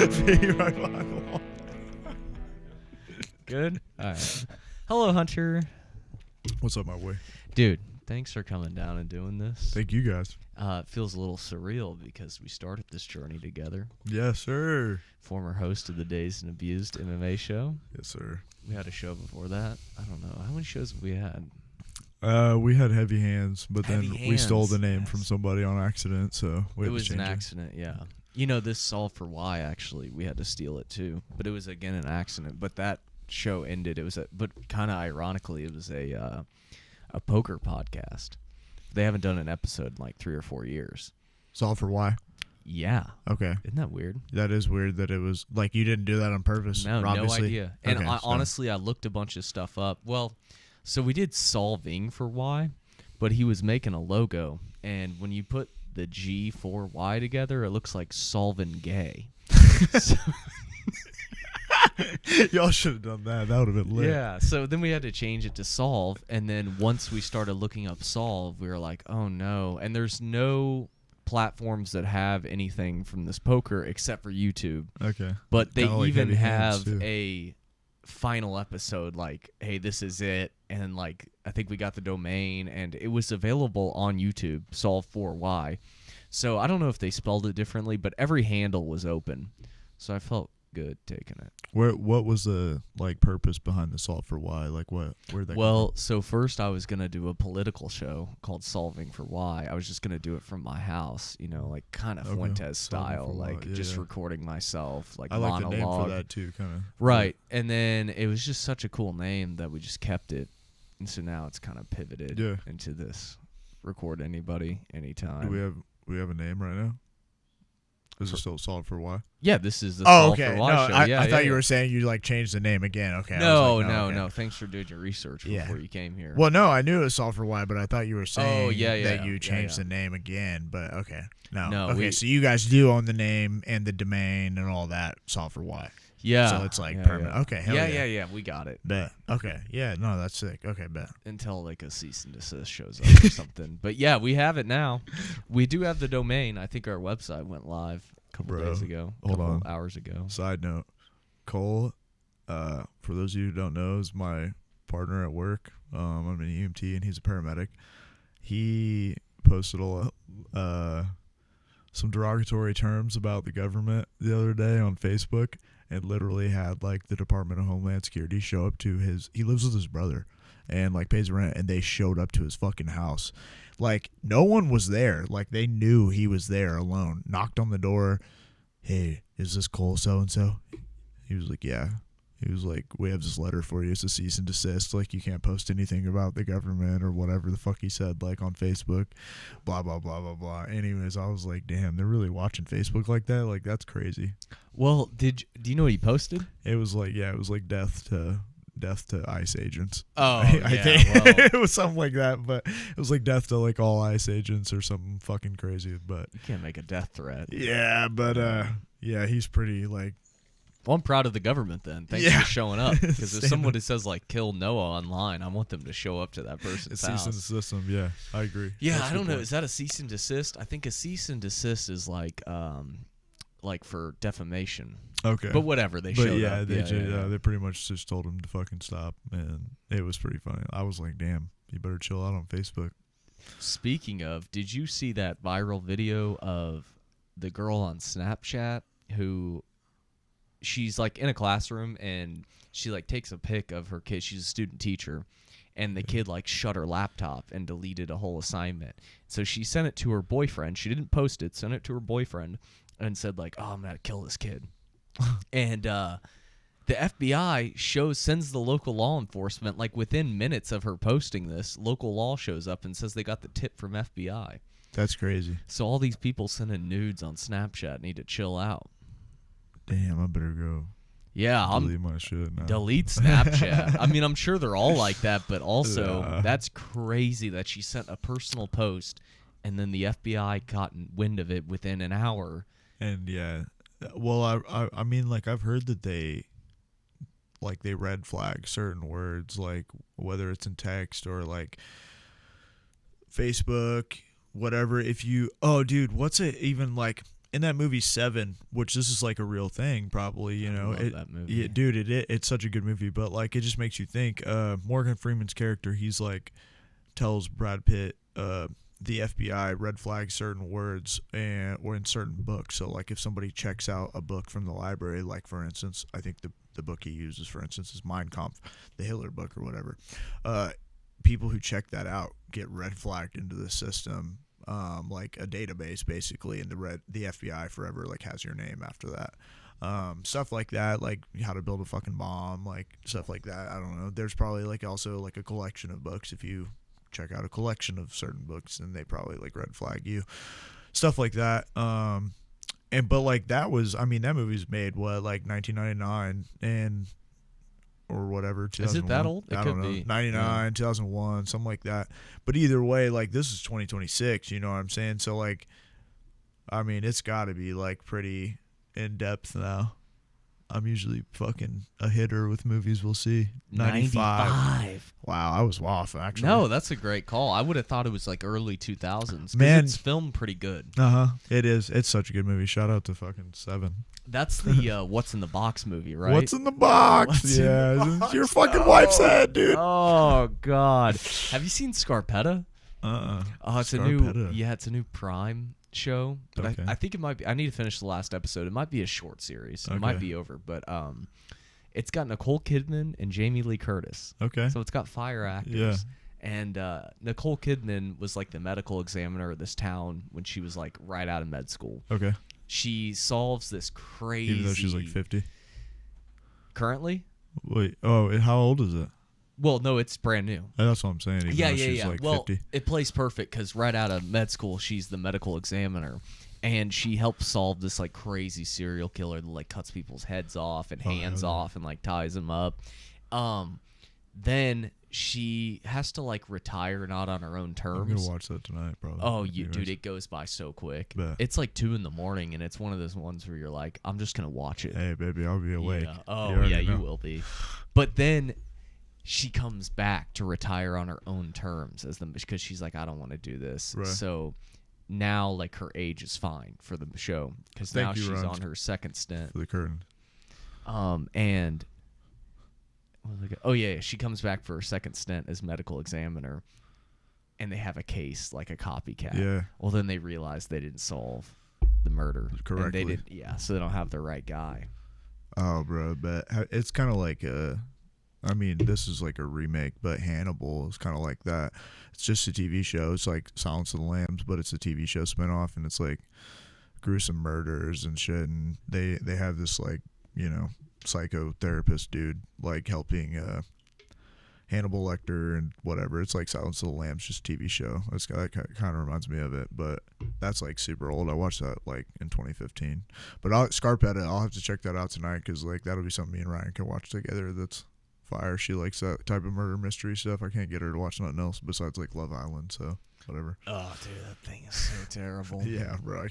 That'd be right behind the wall. Good? All right. Hello, Hunter. What's up, my boy? Dude, thanks for coming down and doing this. Thank you, guys. It feels a little surreal because we started this journey together. Yes, sir. Former host of the Dazed and Abused MMA show. Yes, sir. We had a show before that. I don't know. How many shows have we had? We had Heavy Hands, but Heavy then we stole the name yes. from somebody on accident, so we It had was to an change accident, yeah. You know, this Solve4y, actually, we had to steal it too. But it was, again, an accident. But that show ended. It was, but kind of ironically, it was a poker podcast. They haven't done an episode in like 3 or 4 years. Solve4y. Yeah. Okay. Isn't that weird? That is weird that it was, like, you didn't do that on purpose. No, obviously. no idea. And Okay, honestly, I looked a bunch of stuff up. Well, so we did Solving for Y, but he was making a logo. And when you put the G for Y together, it looks like Solvin' Gay. So, y'all should have done that. That would have been lit. yeah, so then we had to change it to Solve, and then once we started looking up Solve, we were like, oh no. And there's no platforms that have anything from this poker except for YouTube. Okay. But they Kinda like even Heavy Hands, have too. a final episode like, hey, this is it. And like, I think we got the domain, and it was available on YouTube, Solve4y. So I don't know if they spelled it differently, but every handle was open. So I felt good taking it. What was the purpose behind the Solve4y? Like where'd that come Well, so first I was going to do a political show called Solving for Y. I was just going to do it from my house, you know, like kind of Okay. Fuentes Solving style, for like Y, just yeah. recording myself, like I like monologue. the name for that too, kind of. Right. And then it was just such a cool name that we just kept it. And so now it's kind of pivoted Yeah. into this record anybody, anytime. Do we have a name right now? Is it still Solve4y? Yeah, this is the Oh, Solve4y okay. No, show. I thought you were saying you changed the name again. Okay. I No, was like, no, okay. no. Thanks for doing your research Yeah. before you came here. Well, no, I knew it was Solve4y, but I thought you were saying yeah, that you yeah, changed yeah. the name again. But okay, No, okay, so you guys do own the name and the domain and all that Solve4y. Yeah. So it's yeah, permanent. yeah. Okay. Hell yeah. We got it. Bet. Okay. Yeah. No, that's sick. Okay. Bet. Until like a cease and desist shows up or something. But yeah, we have it now. We do have the domain. I think our website went live a couple days ago. Hold on. Hours ago. Side note, Cole, for those of you who don't know, is my partner at work. I'm an EMT and he's a paramedic. He posted some derogatory terms about the government the other day on Facebook, and literally had the Department of Homeland Security show up to he lives with his brother and pays rent, and they showed up to his fucking house. No one was there. They knew he was there alone. Knocked on the door. Hey, is this Cole so-and-so? He was like, yeah. He was like, we have this letter for you. It's a cease and desist. You can't post anything about the government or whatever the fuck he said, on Facebook. Blah, blah, blah, blah, blah. Anyways, I was like, damn, they're really watching Facebook like that? That's crazy. Well, do you know what he posted? It was death to ICE agents. Oh, I yeah, think well. it was something like that, but it was death to all ICE agents or something fucking crazy. But You can't make a death threat. yeah, but yeah, he's pretty Well, I'm proud of the government then. Thanks Yeah. for showing up. Because if Stand someone up. that says kill Noah online, I want them to show up to that person's it's house. cease and desist them. Yeah, I agree. Yeah, That's I a don't good know. point. Is that a cease and desist? I think a cease and desist is for defamation. Okay. But whatever, they But showed yeah, up. they pretty much just told him to fucking stop, and it was pretty funny. I was like, damn, you better chill out on Facebook. Speaking of, did you see that viral video of the girl on Snapchat who she's in a classroom and she takes a pic of her kid. She's a student teacher, and the kid shut her laptop and deleted a whole assignment. So she sent it to her boyfriend. She didn't post it, sent it to her boyfriend and said oh, I'm going to kill this kid. And the FBI sends the local law enforcement, within minutes of her posting this, local law shows up and says they got the tip from FBI. That's crazy. So all these people sending nudes on Snapchat need to chill out. Damn, I better go. Yeah, delete my shit now. delete Snapchat. I mean, I'm sure they're all like that, but also Yeah. that's crazy that she sent a personal post and then the FBI got wind of it within an hour. And yeah, well, I mean, I've heard that they red flag certain words, whether it's in text or Facebook, whatever. If you, oh, dude, what's it even in that movie Seven, which this is like a real thing, probably, you know, love that movie. Yeah, dude, it's such a good movie, but like it just makes you think. Morgan Freeman's character, he's like tells Brad Pitt, the FBI red flag certain words or in certain books. So like if somebody checks out a book from the library, like for instance, I think the book he uses, for instance, is Mein Kampf, the Hitler book or whatever. People who check that out get red flagged into the system. Like a database basically, and the FBI forever like has your name after that. Stuff like that, like how to build a fucking bomb, like stuff like that. I don't know. There's probably like also like a collection of books. If you check out a collection of certain books, then they probably like red flag you. Stuff like that. But like that was, I mean, that movie's made what, like 1999 and or whatever. Is it that old? I don't know. 99, 2001, something like that. But either way, like this is 2026. You know what I'm saying? So like, I mean, it's got to be like pretty in depth now. I'm usually fucking a hitter with movies. We'll see. 95. Wow, I was off actually. No, that's a great call. I would have thought it was like early 2000s. Man, it's filmed pretty good. It is. It's such a good movie. Shout out to fucking Seven. That's the What's in the Box movie, right? What's in the box? It's your fucking wife's head, dude. Oh God. Have you seen Scarpetta? Oh, it's Scarpetta. a new Prime show, but Okay. I think it might be. I need to finish the last episode. It might be a short series. It might be over, but it's got Nicole Kidman and Jamie Lee Curtis. Okay. So it's got fire actors. Yeah. And Nicole Kidman was like the medical examiner of this town when she was like right out of med school. Okay. She solves this crazy. Even though she's like 50. Currently? Wait. Oh, how old is it? Well, no, it's brand new. That's what I'm saying. Even though she's like well, 50. it plays perfect because right out of med school, she's the medical examiner, and she helps solve this like crazy serial killer that like cuts people's heads off and hands off and like ties them up. Then she has to like retire, not on her own terms. I'm gonna watch that tonight, probably. Oh, dude, it goes by so quick. Bet. It's like 2 a.m, and it's one of those ones where you're like, I'm just gonna watch it. Hey, baby, I'll be awake. Yeah. Oh, yeah, you will be. But then she comes back to retire on her own terms because she's like, I don't want to do this. Right. So now, like, her age is fine for the show because now she's on her second stint. For the curtain. And oh yeah, she comes back for her second stint as medical examiner, and they have a case like a copycat. Yeah. Well, then they realize they didn't solve the murder correctly. And they didn't. Yeah, so they don't have the right guy. Oh, bro, but it's kind of like I mean, this is like a remake, but Hannibal is kind of like that. It's just a TV show. It's like Silence of the Lambs, but it's a TV show spinoff, and it's like gruesome murders and shit. And they have this like, you know, psychotherapist dude like helping Hannibal Lecter and whatever. It's like Silence of the Lambs, just a TV show. That kind of reminds me of it, but that's like super old. I watched that like in 2015. But Scarpetta, I'll have to check that out tonight because like that'll be something me and Ryan can watch together. That's fire. She likes that type of murder mystery stuff. I can't get her to watch nothing else besides like Love Island, so whatever. Oh, dude, that thing is so terrible. Yeah, bro, I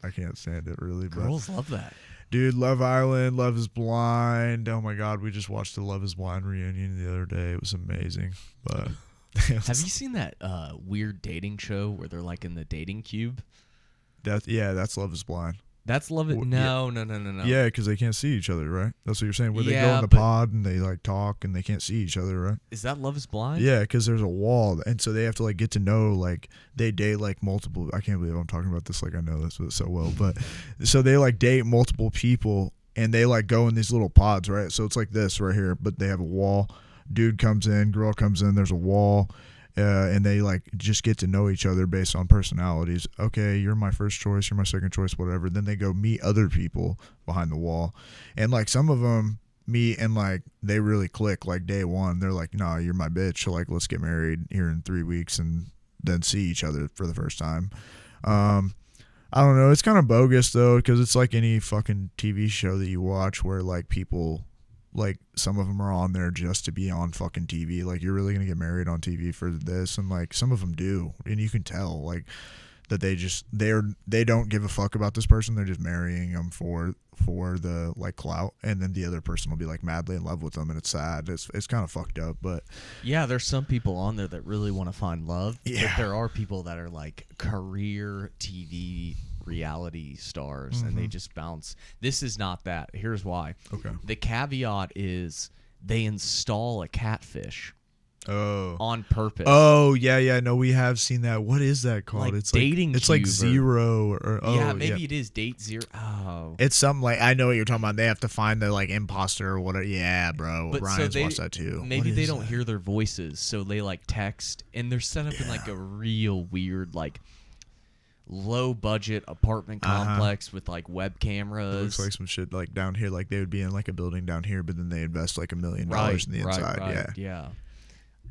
can't stand it really. Girls love that. Dude, Love Island, Love is Blind. Oh my God, we just watched the Love is Blind reunion the other day. It was amazing. But have you seen that weird dating show where they're like in the dating cube? That's Love is Blind. That's Love It. No. Yeah, because they can't see each other, right? That's what you're saying. Where they go Yeah, in the pod and they like talk and they can't see each other, right? Is that Love is Blind? Yeah, because there's a wall, and so they have to like get to know, like they date like multiple. I can't believe I'm talking about this like I know this so well, but so they like date multiple people and they like go in these little pods, right? So it's like this right here, but they have a wall. Dude comes in, girl comes in. There's a wall. And they like just get to know each other based on personalities. Okay, you're my first choice, you're my second choice, whatever. Then they go meet other people behind the wall, and like some of them meet and like they really click. Like day one, they're like, "Nah, you're my bitch." So like, let's get married here in 3 weeks, and then see each other for the first time. I don't know. It's kind of bogus though, because it's like any fucking TV show that you watch where like people. Like some of them are on there just to be on fucking TV. Like you're really gonna get married on TV for this, and like some of them do, and you can tell like that they don't give a fuck about this person. They're just marrying them for the like clout, and then the other person will be like madly in love with them, and it's sad. It's kind of fucked up, but yeah, there's some people on there that really want to find love. Yeah, but there are people that are like career TV reality stars, and they just bounce. This is not that. Here's why. Okay. The caveat is they install a catfish. Oh. On purpose. Oh, yeah. No, we have seen that. What is that called? Like it's dating like it's like cube Zero or yeah, maybe it is Date Zero. Oh. It's something like, I know what you're talking about. They have to find the like imposter or whatever. Yeah, bro. But Ryan's so watched that too. Maybe What they is don't that? hear their voices, so they like text, and they're set up in like a real weird like low budget apartment complex with like web It cameras. looks like some shit like down here, like they would be in like a building down here, but then they invest like $1 million Right, in the inside. right, Yeah.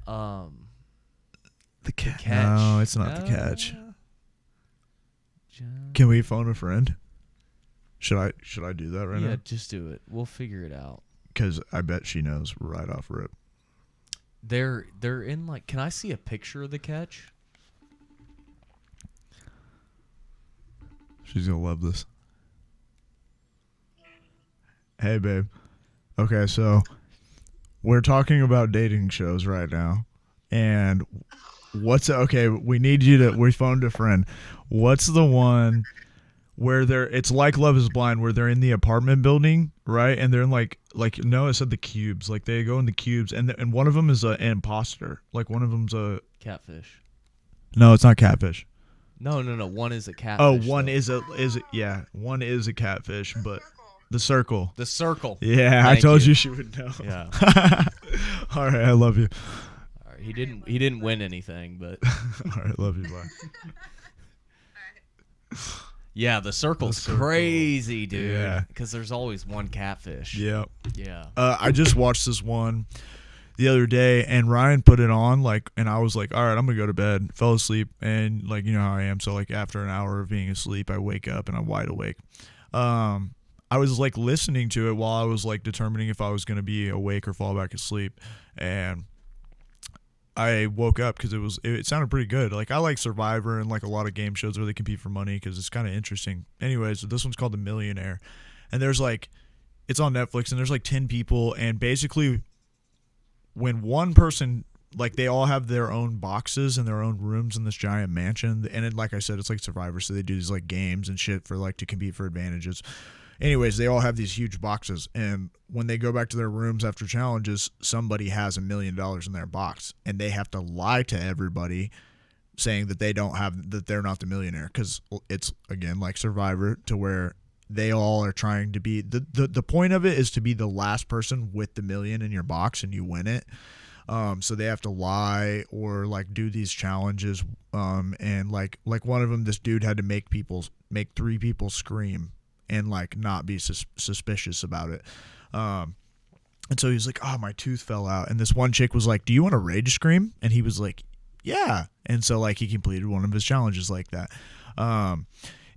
The catch. No, it's not the catch. Can we phone a friend? Should I do that right now? Yeah, just do it. We'll figure it out. Because I bet she knows right off rip. They're in like. Can I see a picture of the catch? She's gonna love this. Hey, babe. Okay, so we're talking about dating shows right now, and we phoned a friend. What's the one where it's like Love is Blind, where they're in the apartment building, right? And they're in like Noah said, the cubes. Like they go in the cubes, and one of them is an imposter. Like one of them's a Catfish. No, it's not catfish. No. One is a catfish. Oh, one though. one is a catfish, but the circle. The circle. Yeah, Thank I told you. you she would know. Yeah. All right, I love you. All right, he didn't win anything, but All right, love you. Bye. yeah, the circle's The circle. crazy, dude. Yeah. Because there's always one catfish. Yeah. Yeah. I just watched this one the other day, and Ryan put it on, like, and I was like, all right, I'm gonna go to bed. Fell asleep, and like, you know how I am. So like after an hour of being asleep, I wake up and I'm wide awake. I was like listening to it while I was like determining if I was gonna be awake or fall back asleep, and I woke up because it sounded pretty good. Like I like Survivor and like a lot of game shows where they compete for money because it's kind of interesting. Anyways, this one's called The Millionaire, and there's like, it's on Netflix, and there's like 10 people, and basically when one person, like they all have their own boxes and their own rooms in this giant mansion, and it, like I said, it's like Survivor, so they do these like games and shit for like to compete for advantages. Anyways, they all have these huge boxes, and when they go back to their rooms after challenges, somebody has $1 million in their box, and they have to lie to everybody saying that they're not the millionaire, because it's again like Survivor, to where they all are trying to be the point of it is to be the last person with the $1 million in your box, and you win it. So they have to lie or like do these challenges, and like one of them, this dude had to make 3 people scream and like not be suspicious about it. And so he's like, oh, my tooth fell out. And this one chick was like, do you want to rage scream? And he was like, yeah. And so like he completed one of his challenges like that.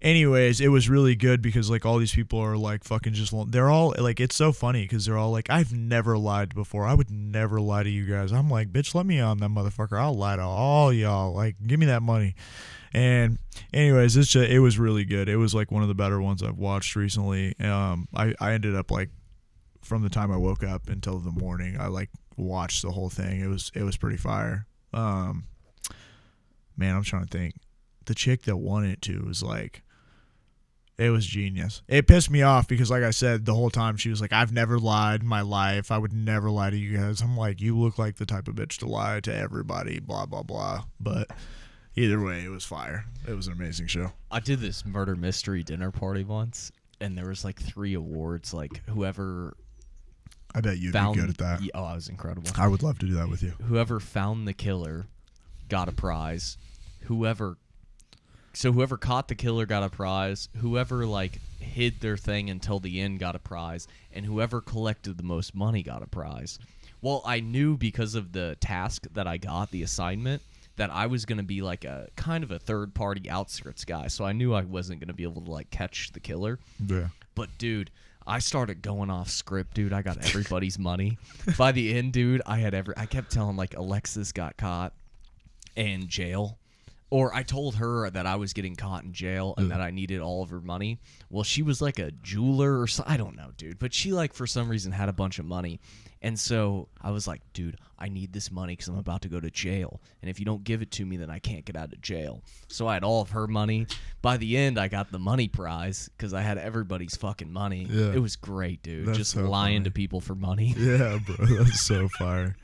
Anyways, it was really good because like all these people are like fucking they're all like, it's so funny because they're all like, I've never lied before. I would never lie to you guys. I'm like, bitch, let me on that motherfucker. I'll lie to all y'all. Like, give me that money. And anyways, it was really good. It was like one of the better ones I've watched recently. I ended up like, from the time I woke up until the morning, I like watched the whole thing. It was pretty fire. Man, I'm trying to think. The chick that won it too was like, it was genius. It pissed me off because, like I said, the whole time she was like, I've never lied in my life. I would never lie to you guys. I'm like, you look like the type of bitch to lie to everybody, blah, blah, blah. But either way, it was fire. It was an amazing show. I did this murder mystery dinner party once, and there was like 3 awards. Like whoever I bet you'd be good at that. Oh, I was incredible. I would love to do that with you. Whoever found the killer got a prize. Whoever caught the killer got a prize. Whoever like hid their thing until the end got a prize, and whoever collected the most money got a prize. Well, I knew because of the task that I got, the assignment, that I was going to be like a kind of a third-party outskirts guy, so I knew I wasn't going to be able to like catch the killer. Yeah. But dude, I started going off script, dude. I got everybody's money. By the end, dude, I kept telling like Alexis got caught and jail. Or I told her that I was getting caught in jail and that I needed all of her money. Well, she was like a jeweler or something. I don't know, dude. But she, like, for some reason had a bunch of money. And so I was like, dude, I need this money because I'm about to go to jail. And if you don't give it to me, then I can't get out of jail. So I had all of her money. By the end, I got the money prize because I had everybody's fucking money. Yeah. It was great, dude. That's Just so lying funny. to people for money. Yeah, bro. That's so fire.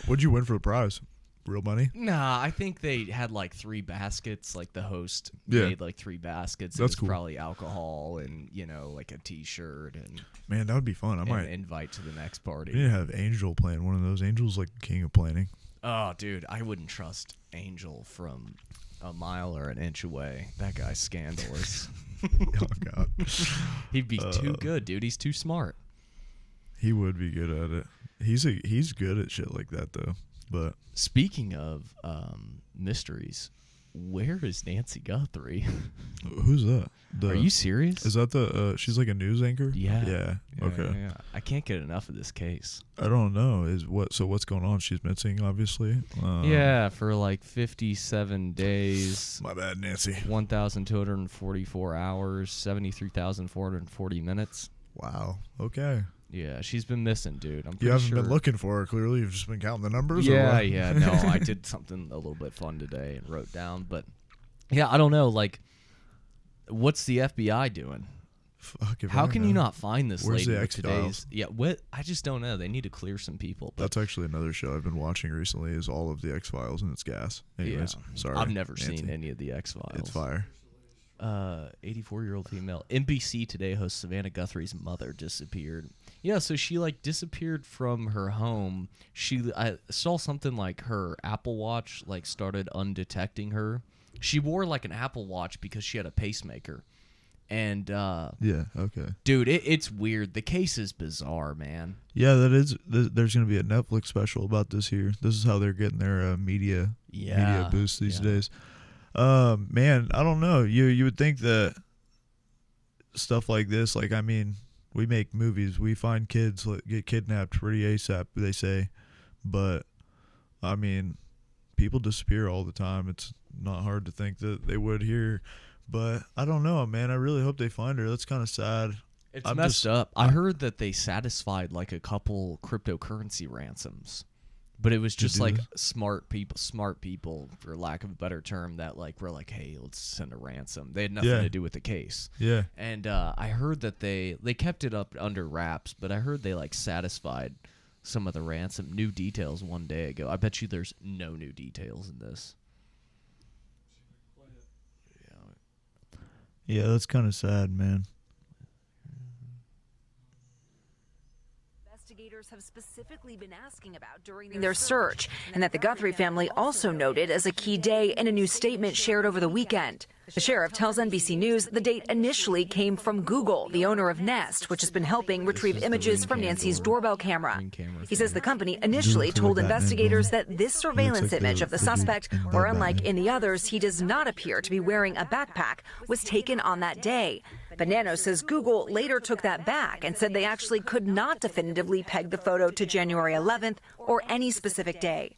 What'd you win for the prize? Real money? Nah, I think they had like 3 baskets. Like the host Yeah. made like 3 baskets. That's it was cool. Probably alcohol and, you know, like a T-shirt and Man, that would be fun. I an might. invite to the next We party. need to have Angel playing one of those. Angel's like the king of planning. Oh, dude, I wouldn't trust Angel from a mile or an inch away. That guy's scandalous. Oh God, He'd be too good, dude. He's too smart. he would be good at it. He's good at shit like that though. But Speaking of mysteries, where is Nancy Guthrie? who's that? Are you serious? Is that the? She's like a news anchor. Yeah. Yeah. Okay. Yeah. I can't get enough of this case. I don't know. So what's going on? She's missing, obviously. Yeah, for like 57 days, My bad, Nancy. 1,244 hours, 73,440 minutes. Wow. Okay. Yeah, she's been missing, dude. I'm pretty You haven't sure. been looking for her. Clearly, you've just been counting the numbers. Or Yeah, what? yeah. No, I did something a little bit fun today and wrote down. But, yeah, I don't know. Like, what's the FBI doing? Fuck. If How I can know. you not find this Where's lady the with X-Files? today's? Yeah, what? I just don't know. They need to clear some people. But That's actually another show I've been watching recently. Is all of the X-Files, and it's gas. Anyways, yeah. sorry. I've never Nancy. seen any of the X-Files. It's fire. 84-year-old female. NBC Today host Savannah Guthrie's mother disappeared. Yeah, so she like disappeared from her home. I saw something like her Apple Watch like started undetecting her. She wore like an Apple Watch because she had a pacemaker. And Yeah. Okay. dude, it's weird. The case is bizarre, man. Yeah, that is. There's going to be a Netflix special about this here. This is how they're getting their media boost these days. Man, I don't know. You would think that stuff like this, like, I mean, we make movies. We find kids get kidnapped pretty ASAP, they say. But, I mean, people disappear all the time. It's not hard to think that they would here. But I don't know, man. I really hope they find her. That's kind of sad. It's messed up. I heard that they satisfied like a couple cryptocurrency ransoms. But it was just do like this? smart people, for lack of a better term, that like were like, hey, let's send a ransom. They had nothing Yeah. to do with the case. Yeah. And I heard that they kept it up under wraps, but I heard they like satisfied some of the ransom. New details one day ago. I bet you there's no new details in this. Yeah, that's kind of sad, man. Investigators have specifically been asking about during their search, and that the Guthrie family also noted as a key day in a new statement shared over the weekend. The sheriff tells NBC News the date initially came from Google, the owner of Nest, which has been helping retrieve images from Nancy's doorbell camera. He says the company initially told investigators that this surveillance image of the suspect, where unlike in the others, he does not appear to be wearing a backpack, was taken on that day. But Nano says Google later took that back and said they actually could not definitively peg the photo to January 11th or any specific day.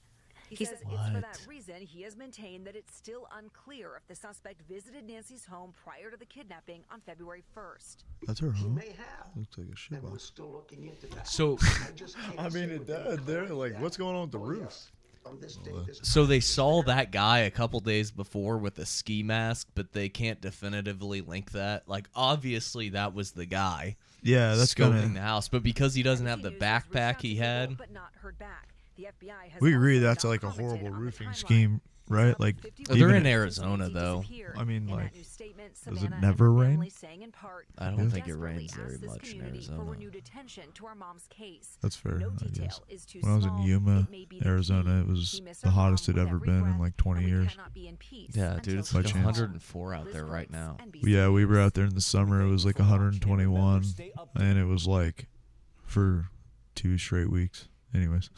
He says it's for that reason he has maintained that it's still unclear if the suspect visited Nancy's home prior to the kidnapping on February 1st. That's her home. May have. Looks like a shit And we're box. still looking into that. So I just can't I mean, say it with does. They're like, what's going on with the Oh, roof? yes. On this day, this So they saw that guy a couple days before with a ski mask, but they can't definitively link that. Like, obviously, that was the guy Yeah, that's scoping kind the of. house, but because he doesn't have the NBC News has reached out backpack to he Google, had, but not heard back. The FBI has We agree also that's not like a commented horrible on the roofing timeline. scheme, right? Like, they're even in if- Arizona, though. I mean, In that like, new statement, does it Savannah and never her rain? family saying in part, I don't "We think it desperately rains very ask this much in community for Arizona. renewed attention to our mom's case. That's fair, No I detail guess. is too When I was in small. Yuma, It may be the Arizona, key. it was We miss the our mom hottest it with ever every been in breath, like 20 and we years. cannot be in peace Yeah, until dude, it's she like By is chance. 104 out Liz there right Brooks, now. NBC Yeah, we were News. out there in the summer. It was like 121, and it was like for 2 straight weeks. Anyways,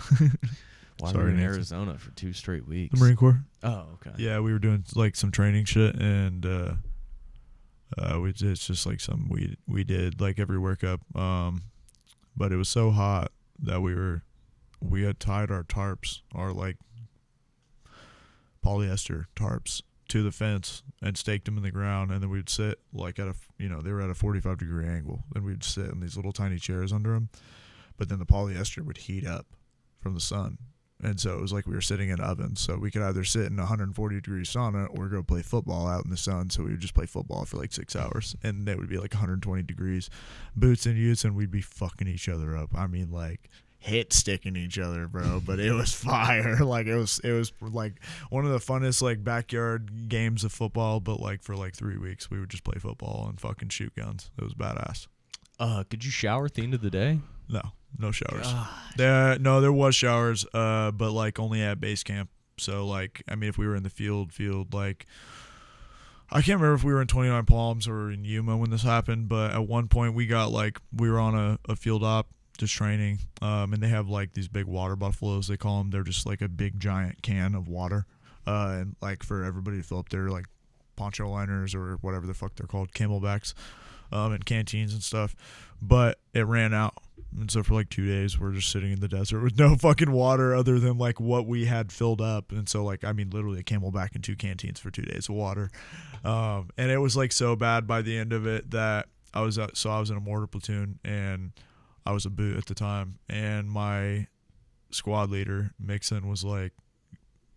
Why Sorry, were we in Nancy. Arizona for 2 straight weeks? the Marine Corps. Oh, okay. Yeah, we were doing like some training shit, and it's just like something we did like every workup. But it was so hot that we had tied our tarps, our like polyester tarps to the fence and staked them in the ground, and then we'd sit like at a, they were at a 45-degree angle, and we'd sit in these little tiny chairs under them, but then the polyester would heat up from the sun, and so it was like we were sitting in ovens, so we could either sit in a 140-degree sauna or go play football out in the sun. So we would just play football for like 6 hours, and it would be like 120 degrees, boots and utes, and we'd be fucking each other up. I mean, like, hit sticking each other, bro, but it was fire. Like, it was like one of the funnest like backyard games of football, but like for like 3 weeks we would just play football and fucking shoot guns. It was badass. Could you shower at the end of the day? No showers. God. There was showers, but like only at base camp. So like, I mean, if we were in the field, like, I can't remember if we were in 29 Palms or in Yuma when this happened, but at one point we were on a field op just training, and they have like these big water buffaloes, they call them. They're just like a big giant can of water, and like for everybody to fill up their like poncho liners or whatever the fuck they're called, camelbacks, and canteens and stuff. But it ran out, and so for like 2 days we're just sitting in the desert with no fucking water other than like what we had filled up. And so like, I mean, literally a camelback and 2 canteens for 2 days of water, and it was like so bad by the end of it that I was in a mortar platoon, and I was a boot at the time, and my squad leader Mixon was like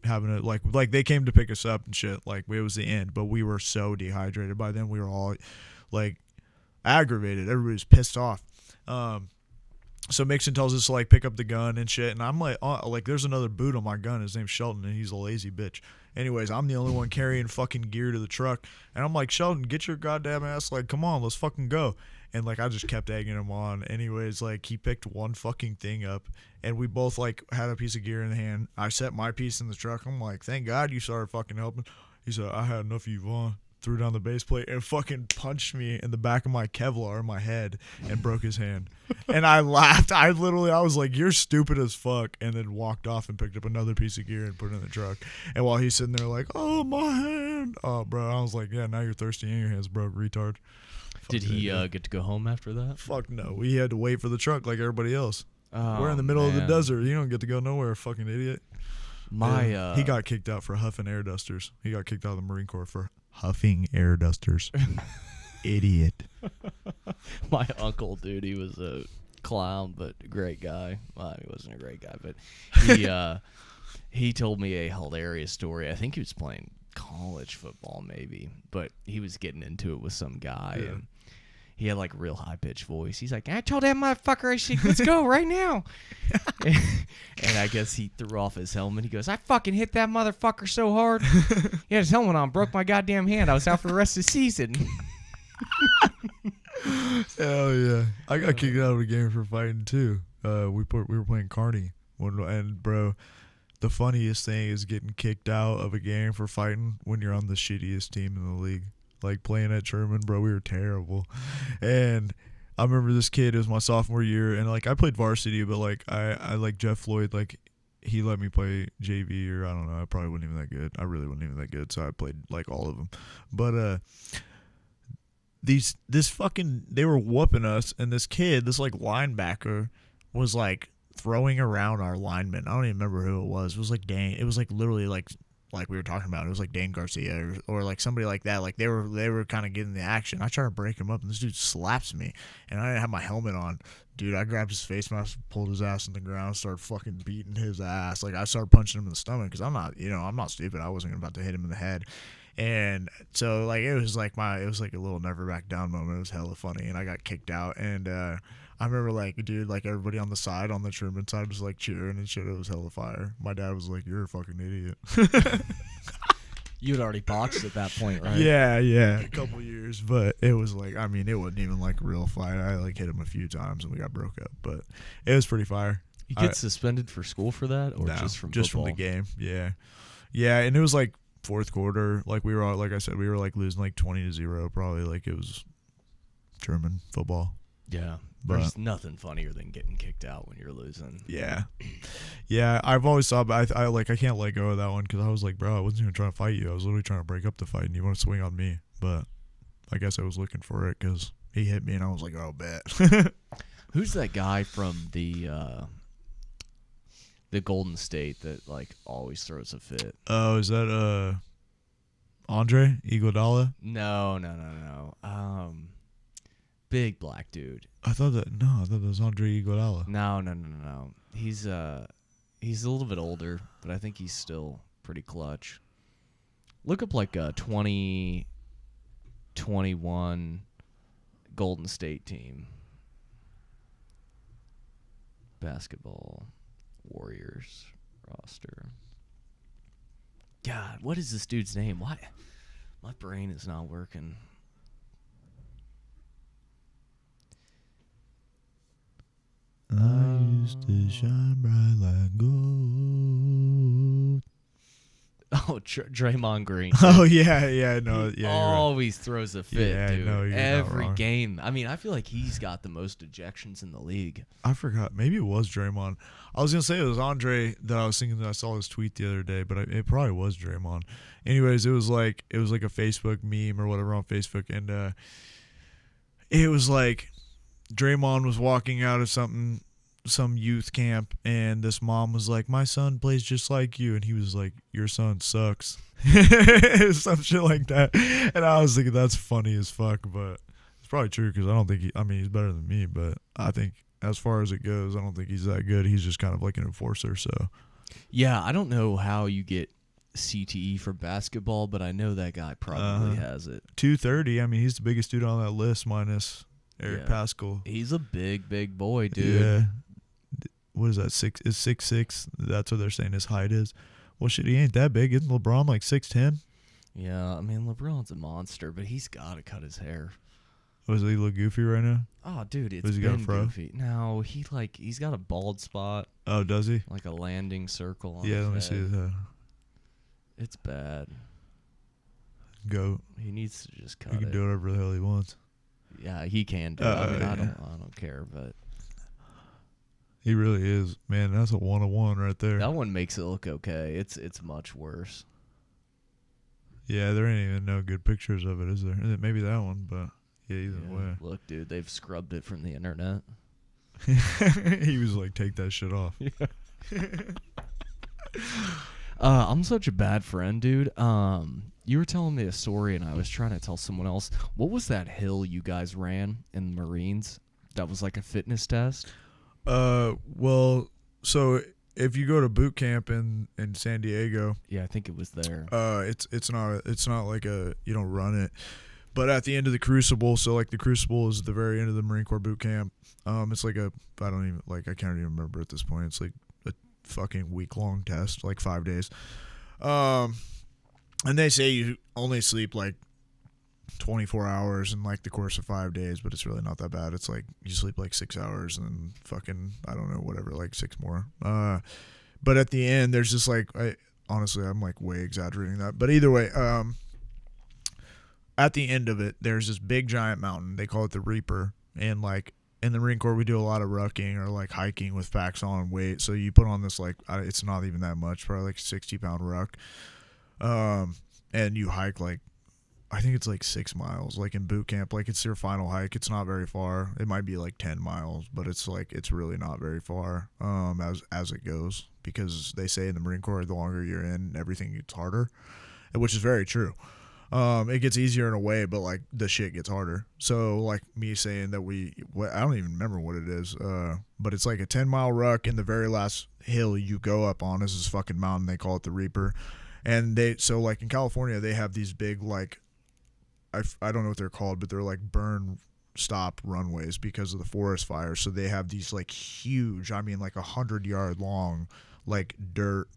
having it like they came to pick us up and shit, like it was the end, but we were so dehydrated by then. We were all like aggravated, everybody's pissed off. So Mixon tells us to like pick up the gun and shit, and I'm like, oh, like there's another boot on my gun, his name's Shelton, and he's a lazy bitch. Anyways, I'm the only one carrying fucking gear to the truck, and I'm like, Shelton, get your goddamn ass, like, come on, let's fucking go. And like, I just kept egging him on. Anyways, like, he picked one fucking thing up, and we both like had a piece of gear in the hand. I set my piece in the truck. I'm like, thank God you started fucking helping. He said, I had enough of you, Vaughn. Threw down the base plate and fucking punched me in the back of my Kevlar in my head and broke his hand. And I laughed. I was like, you're stupid as fuck. And then walked off and picked up another piece of gear and put it in the truck. And while he's sitting there like, oh, my hand. Oh, bro. I was like, yeah, now you're thirsty and your hand's broke, retard. Did he get to go home after that? Fuck no. We had to wait for the truck like everybody else. Oh, we're in the middle of the man. desert. You don't get to go nowhere, fucking idiot. He got kicked out for huffing air dusters. He got kicked out of the Marine Corps for huffing air dusters. Idiot. My uncle, dude, he was a clown, but a great guy. Well, he wasn't a great guy, but he told me a hilarious story. I think he was playing college football, maybe, but he was getting into it with some guy, and he had like a real high pitched voice. He's like, I told that motherfucker, I said, let's go right now. And I guess he threw off his helmet. He goes, I fucking hit that motherfucker so hard. He had his helmet on, broke my goddamn hand. I was out for the rest of the season. Hell yeah. I got kicked out of a game for fighting too. We were playing Carney, and bro, the funniest thing is getting kicked out of a game for fighting when you're on the shittiest team in the league. Like playing at Sherman, bro, we were terrible. And I remember this kid, it was my sophomore year, and like I played varsity, but like I like Jeff Floyd, like he let me play JV, or I don't know, I probably wasn't even that good. I really wasn't even that good, so I played like all of them. But they were whooping us, and this kid, this like linebacker, was like throwing around our linemen. I don't even remember who it was. It was like Dane. It was like literally like we were talking about. It was like Dane Garcia or like somebody like that. Like they were kind of getting the action. I tried to break him up, and this dude slaps me, and I didn't have my helmet on. Dude, I grabbed his face mask, pulled his ass in the ground, started fucking beating his ass. Like I started punching him in the stomach because I'm not stupid. I wasn't about to hit him in the head. And so like it was like a little never back down moment. It was hella funny, and I got kicked out. And I remember like, dude, like everybody on the side, on the Truman side, was like cheering and shit. It was hella fire. My dad was like, "You're a fucking idiot." You had already boxed at that point, right? Yeah, a couple years, but it was like, I mean, it wasn't even like a real fight. I like hit him a few times and we got broke up, but it was pretty fire. You get suspended for school for that, or no, just from the game? Yeah, and it was like fourth quarter. Like we were all, like I said, we were like losing like 20-0, probably. Like it was German football. Yeah. But there's nothing funnier than getting kicked out when you're losing. Yeah. I've always thought, but I can't let go of that one because I was like, bro, I wasn't even trying to fight you. I was literally trying to break up the fight, and you want to swing on me. But I guess I was looking for it because he hit me, and I was like, oh, bet. Who's that guy from the the Golden State that like always throws a fit. Oh, is that Andre Iguodala? No. Big black dude. I thought that was Andre Iguodala. No. He's a little bit older, but I think he's still pretty clutch. Look up like a 2021 Golden State team. Basketball Warriors roster. God, what is this dude's name? Why? My brain is not working. I used to shine bright like gold. Oh, Draymond Green. Oh yeah, no, yeah. Always throws a fit, Yeah, dude. no, you're not Every wrong. game. I mean, I feel like he's got the most ejections in the league. I forgot. Maybe it was Draymond. I was gonna say it was Andre that I was thinking that I saw his tweet the other day, but it probably was Draymond. Anyways, it was like a Facebook meme or whatever on Facebook, and it was like Draymond was walking out of some youth camp, and this mom was like, "My son plays just like you," and he was like, "Your son sucks," some shit like that. And I was thinking that's funny as fuck, but it's probably true because I don't think he's better than me, but I think as far as it goes, I don't think he's that good. He's just kind of like an enforcer. So Yeah, I don't know how you get CTE for basketball, but I know that guy probably has it. 230. I mean, he's the biggest dude on that list, minus Eric Yeah. Pascal. He's a big boy, dude. Yeah. What is that? 6'6"? That's what they're saying his height is. Well, shit, he ain't that big. Isn't LeBron like 6'10"? Yeah, I mean, LeBron's a monster, but he's got to cut his hair. Does he look goofy right now? Oh, dude, it's Does he got a been fro? goofy. No, he's got a bald spot, Oh, does he? like a landing circle on Yeah, his let me see head. his head. It's bad. Goat. He needs to just cut He can it. do whatever the hell he wants. Yeah, he can do it. I mean, yeah. I don't care, but He really is. Man, that's a 101 right there. that one makes it look okay. It's much worse. Yeah, there ain't even no good pictures of it, is there? Maybe that one, but yeah, either Yeah. way. Look, dude, they've scrubbed it from the internet. He was like, take that shit off. I'm such a bad friend, dude. You were telling me a story, and I was trying to tell someone else. What was that hill you guys ran in the Marines? That was like a fitness test. Well, so if you go to boot camp in San Diego, Yeah, I think it was there. it's not like you don't run it, but at the end of the Crucible, so like the Crucible is the very end of the Marine Corps boot camp. It's like I can't even remember at this point. It's like a fucking week-long test, like 5 days. And they say you only sleep like 24 hours in like the course of 5 days, but it's really not that bad. It's like you sleep like 6 hours and then fucking, I don't know, whatever, like 6 more. But at the end, there's just like, honestly, I'm like way exaggerating that. But either way, at the end of it, there's this big giant mountain. They call it the Reaper. And like in the Marine Corps, we do a lot of rucking or like hiking with packs on and weight. So you put on this like, it's not even that much, probably like 60-pound ruck. And you hike like, I think it's like 6 miles, like in boot camp. Like it's your final hike. It's not very far. It might be like 10 miles, but it's like, it's really not very far, as it goes, because they say in the Marine Corps, the longer you're in, everything gets harder, which is very true. It gets easier in a way, but like the shit gets harder. So like me saying that I don't even remember what it is. But it's like a 10-mile ruck, and the very last hill you go up on is this fucking mountain. They call it the Reaper. And so like in California, they have these big, like, I don't know what they're called, but they're like burn stop runways because of the forest fires. So they have these like huge, I mean like 100-yard long, like dirt,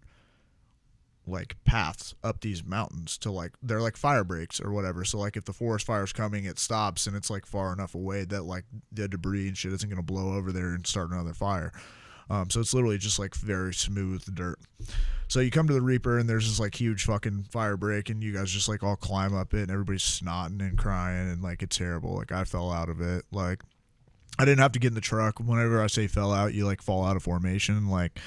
like paths up these mountains to like, they're like fire breaks or whatever. So like if the forest fire's coming, it stops, and it's like far enough away that like the debris and shit isn't going to blow over there and start another fire. So it's literally just like very smooth dirt. So you come to the Reaper, and there's this like huge fucking fire break, and you guys just like all climb up it, and everybody's snotting and crying, and like it's terrible. Like I fell out of it. Like I didn't have to get in the truck. Whenever I say fell out, you like fall out of formation. Like,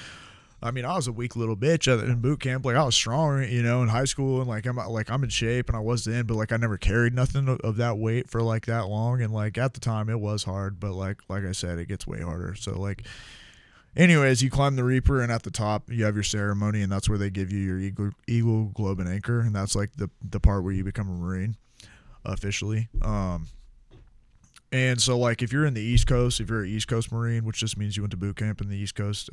I mean, I was a weak little bitch in boot camp. Like I was strong, you know, in high school, and like I'm in shape, and I was then, but like I never carried nothing of that weight for like that long, and like at the time it was hard, but like I said, it gets way harder. So like Anyways, you climb the Reaper, and at the top you have your ceremony, and that's where they give you your Eagle, Globe, and Anchor, and that's like the part where you become a Marine officially. And so like if you're in the East Coast, if you're an East Coast Marine, which just means you went to boot camp in the East Coast,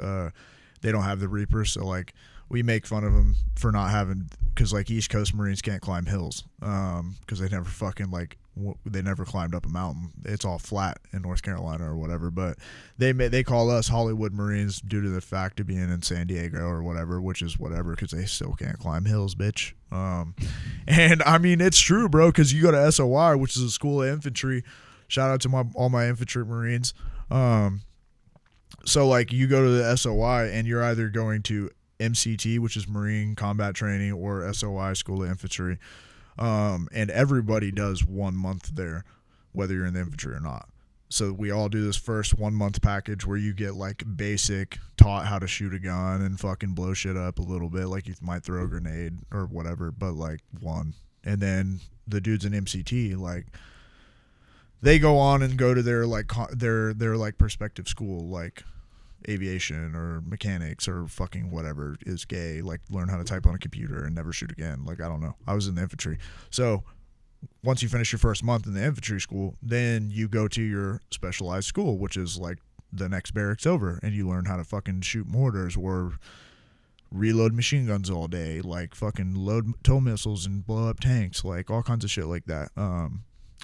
they don't have the Reaper, so like we make fun of them for not having, because like East Coast Marines can't climb hills, because they never fucking like they never climbed up a mountain. It's all flat in North Carolina or whatever. But they call us Hollywood Marines due to the fact of being in San Diego or whatever, which is whatever, because they still can't climb hills, bitch. And I mean it's true, bro, because you go to SOY, which is a school of infantry. Shout out to all my infantry Marines. So like you go to the SOY and you're either going to MCT, which is Marine Combat Training, or SOY, School of Infantry. And everybody does 1 month there, whether you're in the infantry or not. So we all do this first 1 month package where you get like basic, taught how to shoot a gun and fucking blow shit up a little bit. Like you might throw a grenade or whatever, but like one. And then the dudes in MCT, like they go on and go to their like their like prospective school, like aviation or mechanics or fucking whatever is gay, like learn how to type on a computer and never shoot again. Like I don't know, I was in the infantry. So once you finish your first month in the infantry school, then you go to your specialized school, which is like the next barracks over, and you learn how to fucking shoot mortars or reload machine guns all day, like fucking load tow missiles and blow up tanks, like all kinds of shit like that.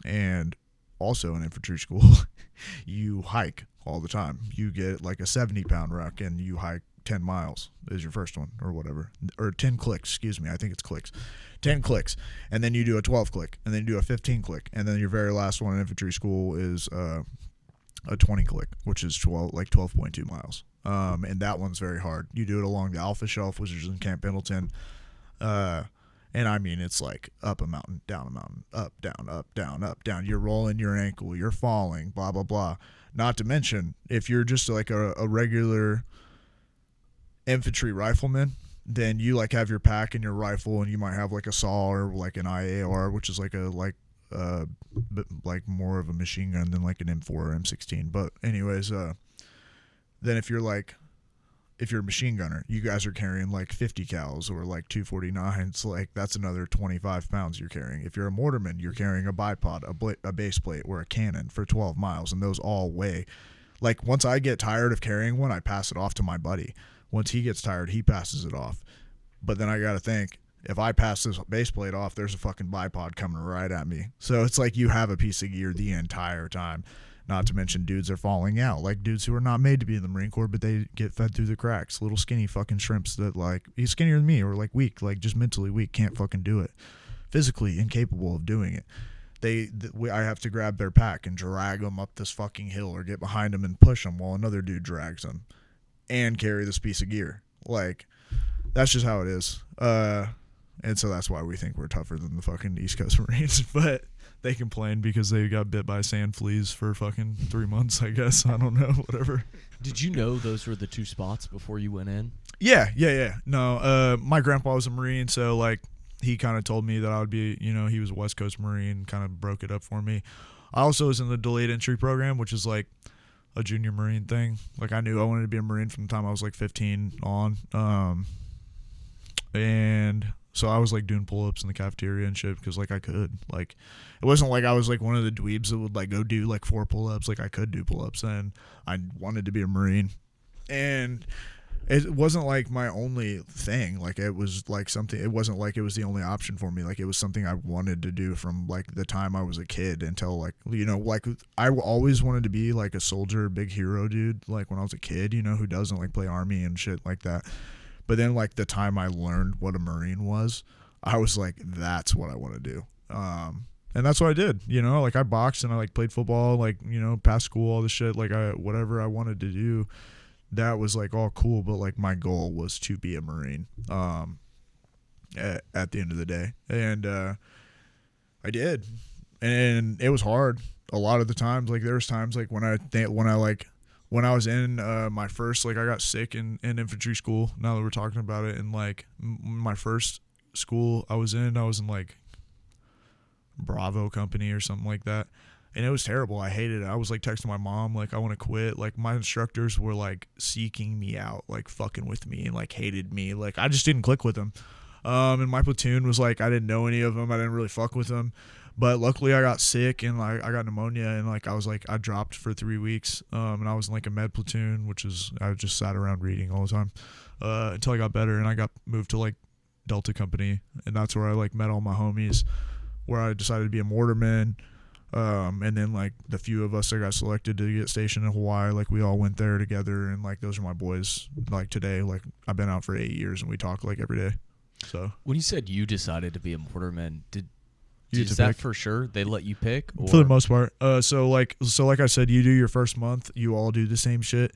And also in infantry school, you hike all the time. You get like a 70-pound ruck and you hike 10 miles is your first one or whatever. Or 10 clicks, excuse me. I think it's clicks. 10 clicks. And then you do a 12 click. And then you do a 15 click. And then your very last one in infantry school is a 20 click, which is 12.2 miles. And that one's very hard. You do it along the Alpha Shelf, which is in Camp Pendleton. And I mean, it's like up a mountain, down a mountain, up, down, up, down, up, down. You're rolling your ankle, you're falling, blah, blah, blah. Not to mention, if you're just like a regular infantry rifleman, then you like have your pack and your rifle, and you might have like a SAW or like an IAR, which is like like more of a machine gun than like an M4 or M16. But anyways, then if you're a machine gunner, you guys are carrying like 50 cals or like 249s, like that's another 25 pounds you're carrying. If you're a mortarman, you're carrying a bipod, a base plate, or a cannon for 12 miles, and those all weigh. Like once I get tired of carrying one, I pass it off to my buddy. Once he gets tired, he passes it off. But then I got to think, if I pass this base plate off, there's a fucking bipod coming right at me. So it's like you have a piece of gear the entire time. Not to mention dudes are falling out, like dudes who are not made to be in the Marine Corps, but they get fed through the cracks. Little skinny fucking shrimps that like, he's skinnier than me, or like weak, like just mentally weak, can't fucking do it. Physically incapable of doing it. I have to grab their pack and drag them up this fucking hill or get behind them and push them while another dude drags them and carry this piece of gear. Like, that's just how it is. And so that's why we think we're tougher than the fucking East Coast Marines. But they complain because they got bit by sand fleas for fucking 3 months, I guess. I don't know, whatever. Did you know those were the two spots before you went in? Yeah. No, my grandpa was a Marine, so like he kind of told me that I would be, he was a West Coast Marine, kind of broke it up for me. I also was in the delayed entry program, which is like a junior Marine thing. Like I knew I wanted to be a Marine from the time I was like 15 on. And so I was like doing pull-ups in the cafeteria and shit because like I could. Like it wasn't like I was like one of the dweebs that would like go do like 4 pull-ups. Like I could do pull-ups, and I wanted to be a Marine. And it wasn't like my only thing. Like it was like something, it wasn't like it was the only option for me. Like it was something I wanted to do from like the time I was a kid until like, like I always wanted to be like a soldier, big hero dude. Like when I was a kid, who doesn't like play army and shit like that. But then like the time I learned what a Marine was, I was like, that's what I want to do. And that's what I did, like I boxed and I like played football, like, past school, all this shit, like whatever I wanted to do. That was like all cool, but like my goal was to be a Marine at the end of the day. And I did. And it was hard a lot of the times. Like there was times like when I was in my first, like I got sick in infantry school, now that we're talking about it, and like my first school I was in like Bravo company or something like that. And it was terrible. I hated it. I was like texting my mom, like, I want to quit. Like, my instructors were like seeking me out, like fucking with me, and like hated me. Like, I just didn't click with them. And my platoon was like, I didn't know any of them. I didn't really fuck with them. But luckily I got sick and like I got pneumonia, and like I dropped for 3 weeks. And I was in like a med platoon, which is, I just sat around reading all the time until I got better, and I got moved to like Delta Company, and that's where I like met all my homies, where I decided to be a mortarman. And then like the few of us that got selected to get stationed in Hawaii, like we all went there together, and like those are my boys. Like today, like I've been out for 8 years and we talk like every day. So when you said you decided to be a mortarman, is You that pick. for sure? They let you pick? Or? For the most part. So like I said, you do your first month, you all do the same shit,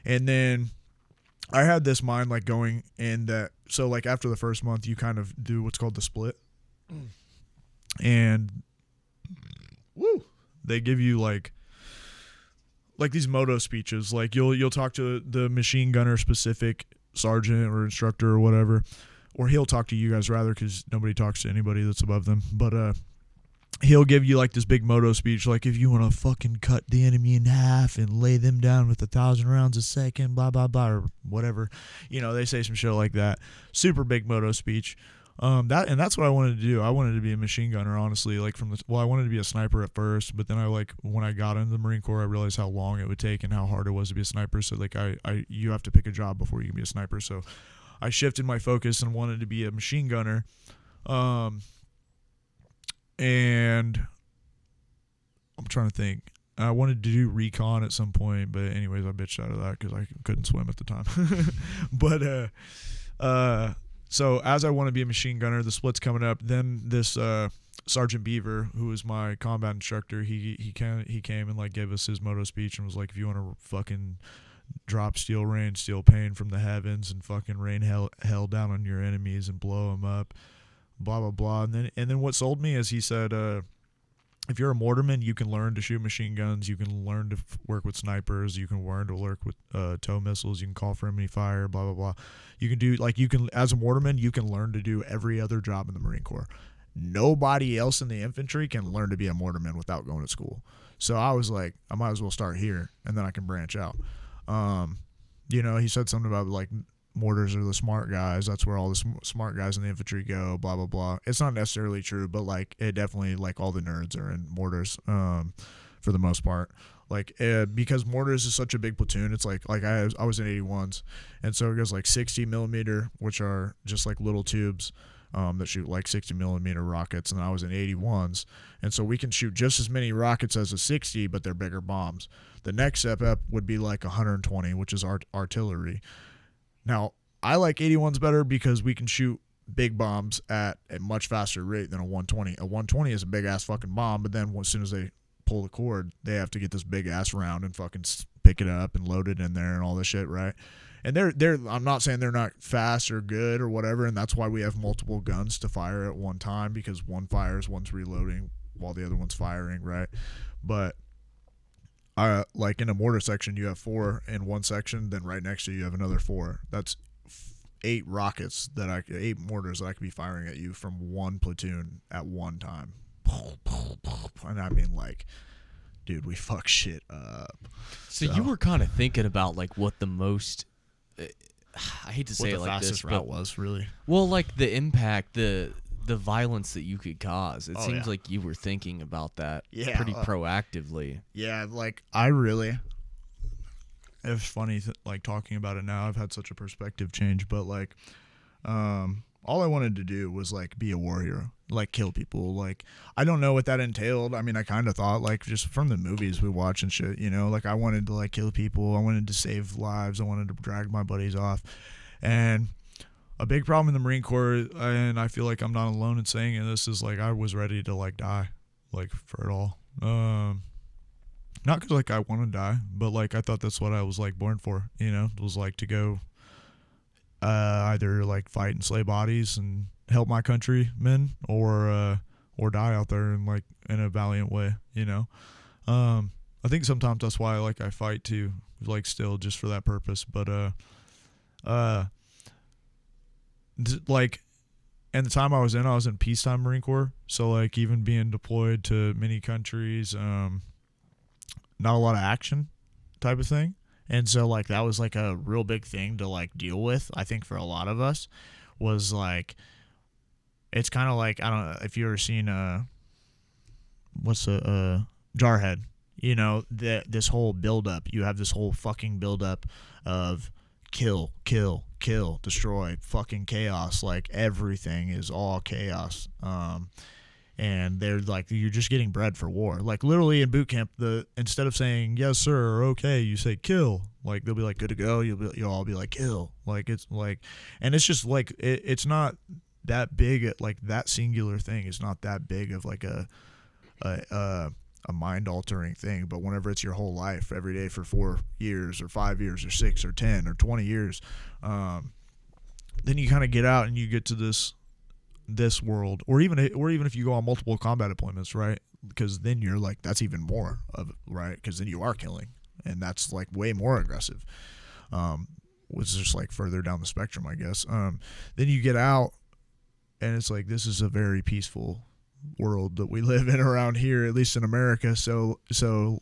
and then I had this mind like going in that. So like after the first month, you kind of do what's called the split, and they give you like these moto speeches. Like you'll talk to the machine gunner specific sergeant or instructor or whatever, or he'll talk to you guys rather, because nobody talks to anybody that's above them. But he'll give you like this big moto speech, like if you want to fucking cut the enemy in half and lay them down with 1,000 rounds a second, blah blah blah, or whatever. You know, they say some shit like that. Super big moto speech. That's what I wanted to do. I wanted to be a machine gunner, honestly. Like I wanted to be a sniper at first, but then when I got into the Marine Corps, I realized how long it would take and how hard it was to be a sniper. So like you have to pick a job before you can be a sniper. So I shifted my focus and wanted to be a machine gunner. And I'm trying to think. I wanted to do recon at some point, but anyways, I bitched out of that because I couldn't swim at the time. But so as I want to be a machine gunner, the split's coming up. Then this Sergeant Beaver, who was my combat instructor, he came and like gave us his moto speech and was like, if you want to fucking drop steel rain, steel pain from the heavens, and fucking rain hell down on your enemies and blow them up, blah blah blah. And then what sold me is he said, if you're a mortarman, you can learn to shoot machine guns, you can learn to work with snipers, you can learn to work with tow missiles, you can call for enemy fire, blah blah blah. You can do as a mortarman, you can learn to do every other job in the Marine Corps. Nobody else in the infantry can learn to be a mortarman without going to school. So I was like, I might as well start here, and then I can branch out. He said something about like mortars are the smart guys. That's where all the smart guys in the infantry go, blah, blah, blah. It's not necessarily true, but like it definitely, like all the nerds are in mortars for the most part. Like because mortars is such a big platoon, it's like I was in 81s, and so it goes like 60 millimeter, which are just like little tubes that shoot like 60 millimeter rockets, and I was in 81s, and so we can shoot just as many rockets as a 60, but they're bigger bombs. The next step up would be like 120, which is artillery. Now, I like 81s better because we can shoot big bombs at a much faster rate than a 120. A 120 is a big-ass fucking bomb, but then as soon as they pull the cord, they have to get this big-ass round and fucking pick it up and load it in there and all this shit, right? And I'm not saying they're not fast or good or whatever, and that's why we have multiple guns to fire at one time, because one fires, one's reloading while the other one's firing, right? But like in a mortar section, you have 4 in one section, then right next to you have another 4. That's 8 mortars that I could be firing at you from one platoon at one time. And I mean, like, dude, we fuck shit up. So you were kind of thinking about like what the most, I hate to say it like this, route was really. Well, like the impact, the violence that you could cause. It seems yeah. like you were thinking about that pretty proactively. Yeah, like it's funny like talking about it now. I've had such a perspective change, but like all I wanted to do was like be a warrior, like kill people. Like I don't know what that entailed. I mean, I kind of thought like just from the movies we watch and shit, like I wanted to like kill people. I wanted to save lives. I wanted to drag my buddies off. And a big problem in the Marine Corps, and I feel like I'm not alone in saying this, is like I was ready to like die, like for it all. Not because like I want to die, but like I thought that's what I was like born for. It was like to go either like fight and slay bodies and help my countrymen, or die out there and like in a valiant way. I think sometimes that's why like I fight too, like still just for that purpose. But like and the time I was in peacetime Marine Corps. So like even being deployed to many countries, not a lot of action type of thing. And so like that was like a real big thing to like deal with, I think, for a lot of us, was like, it's kind of like, I don't know if you ever seen what's a Jarhead, you know, this whole buildup. You have this whole fucking buildup of kill, destroy, fucking chaos. Like everything is all chaos. And they're like, you're just getting bred for war. Like literally in boot camp, instead of saying yes sir or okay, you say kill. Like they'll be like good to go. You'll all be like kill. Like it's like, and it's just like it's not that big. Like that singular thing is not that big of like a mind altering thing. But whenever it's your whole life, every day for 4 years or 5 years or 6 or 10 or 20 years, then you kind of get out and you get to this world, or even if you go on multiple combat deployments, right? Because then you're like, that's even more of it, right? Because then you are killing, and that's like way more aggressive, which is just like further down the spectrum, I guess. Then you get out, and it's like, this is a very peaceful world that we live in around here, at least in America. So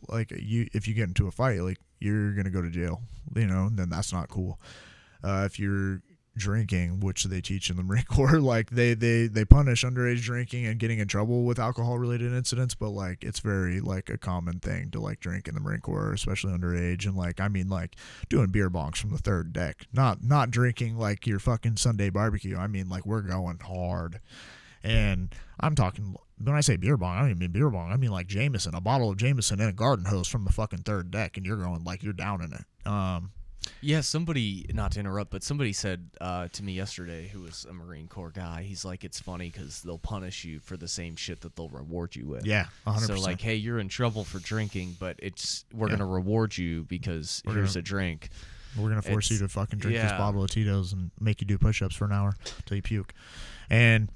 like if you get into a fight, like you're gonna go to jail, you know, and then that's not cool. If you're drinking, which they teach in the Marine Corps, like they punish underage drinking and getting in trouble with alcohol related incidents, but like it's very like a common thing to like drink in the Marine Corps, especially underage. And like, I mean, like doing beer bongs from the third deck, not drinking like your fucking Sunday barbecue. I mean, like we're going hard. And I'm talking, when I say beer bong, I don't even mean beer bong. I mean like Jameson, a bottle of Jameson and a garden hose from the fucking third deck, and you're going like you're down in it. Yeah, somebody, not to interrupt, but somebody said to me yesterday, who was a Marine Corps guy, he's like, it's funny because they'll punish you for the same shit that they'll reward you with. Yeah, 100%. So like, hey, you're in trouble for drinking, but we're going to reward you because here's a drink. We're going to force you to fucking drink this bottle of Tito's and make you do push-ups for an hour until you puke. And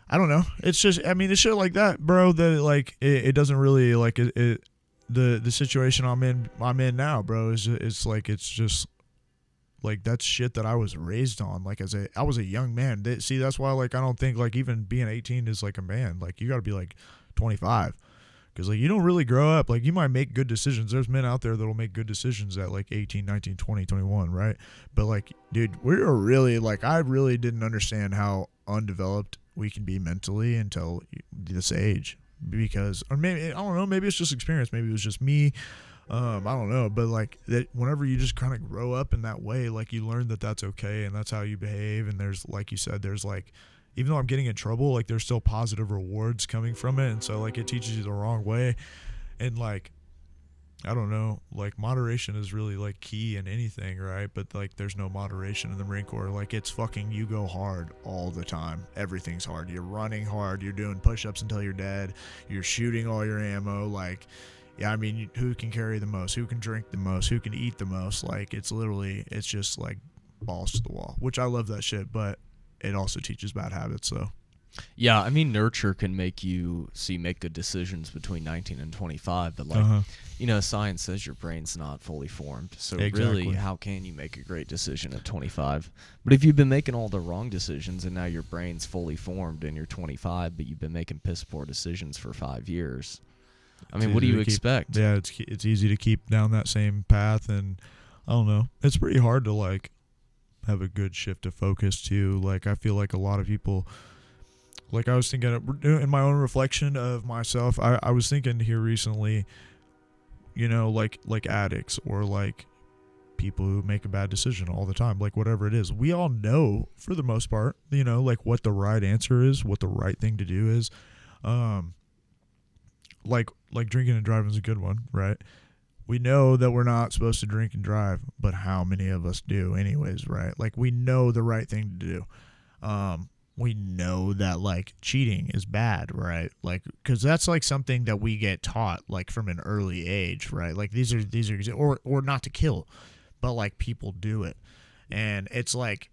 I don't know. It's just, I mean, it's shit like that, bro, that like it doesn't really like it the situation I'm in now, bro, is like, it's just like that's shit that I was raised on. Like I was a young man. See, that's why like I don't think like even being 18 is like a man. Like you got to be like 25, because like you don't really grow up. Like you might make good decisions. There's men out there that'll make good decisions at like 18, 19, 20, 21, right? But like, dude, we were really like, I really didn't understand how undeveloped we can be mentally until this age. Because, or maybe, I don't know, maybe it's just experience, maybe it was just me, I don't know, but like that whenever you just kind of grow up in that way, like you learn that that's okay and that's how you behave. And there's, like you said, there's like, even though I'm getting in trouble, like there's still positive rewards coming from it. And so like it teaches you the wrong way. And like, I don't know, like moderation is really like key in anything, right? But like there's no moderation in the Marine Corps. Like it's fucking, you go hard all the time. Everything's hard. You're running hard. You're doing push-ups until you're dead. You're shooting all your ammo. Like, yeah, I mean, who can carry the most? Who can drink the most? Who can eat the most? Like it's literally, it's just like balls to the wall, which I love that shit, but it also teaches bad habits, so. Yeah, I mean, nurture can make you make good decisions between 19 and 25, but like, you know, science says your brain's not fully formed. So really, how can you make a great decision at 25? But if you've been making all the wrong decisions and now your brain's fully formed and you're 25, but you've been making piss poor decisions for 5 years, I mean, what do you expect? Yeah, it's easy to keep down that same path, and I don't know. It's pretty hard to like have a good shift of focus too. Like I feel like a lot of people. Like I was thinking in my own reflection of myself, I was thinking here recently, you know, like addicts or like people who make a bad decision all the time, like whatever it is. We all know for the most part, you know, like what the right answer is, what the right thing to do is. Like drinking and driving is a good one, right? We know that we're not supposed to drink and drive, but how many of us do anyways, right? Like we know the right thing to do. We know that like cheating is bad, right? Like, cause that's like something that we get taught like from an early age, right? Like these are, or not to kill, but like people do it. And it's like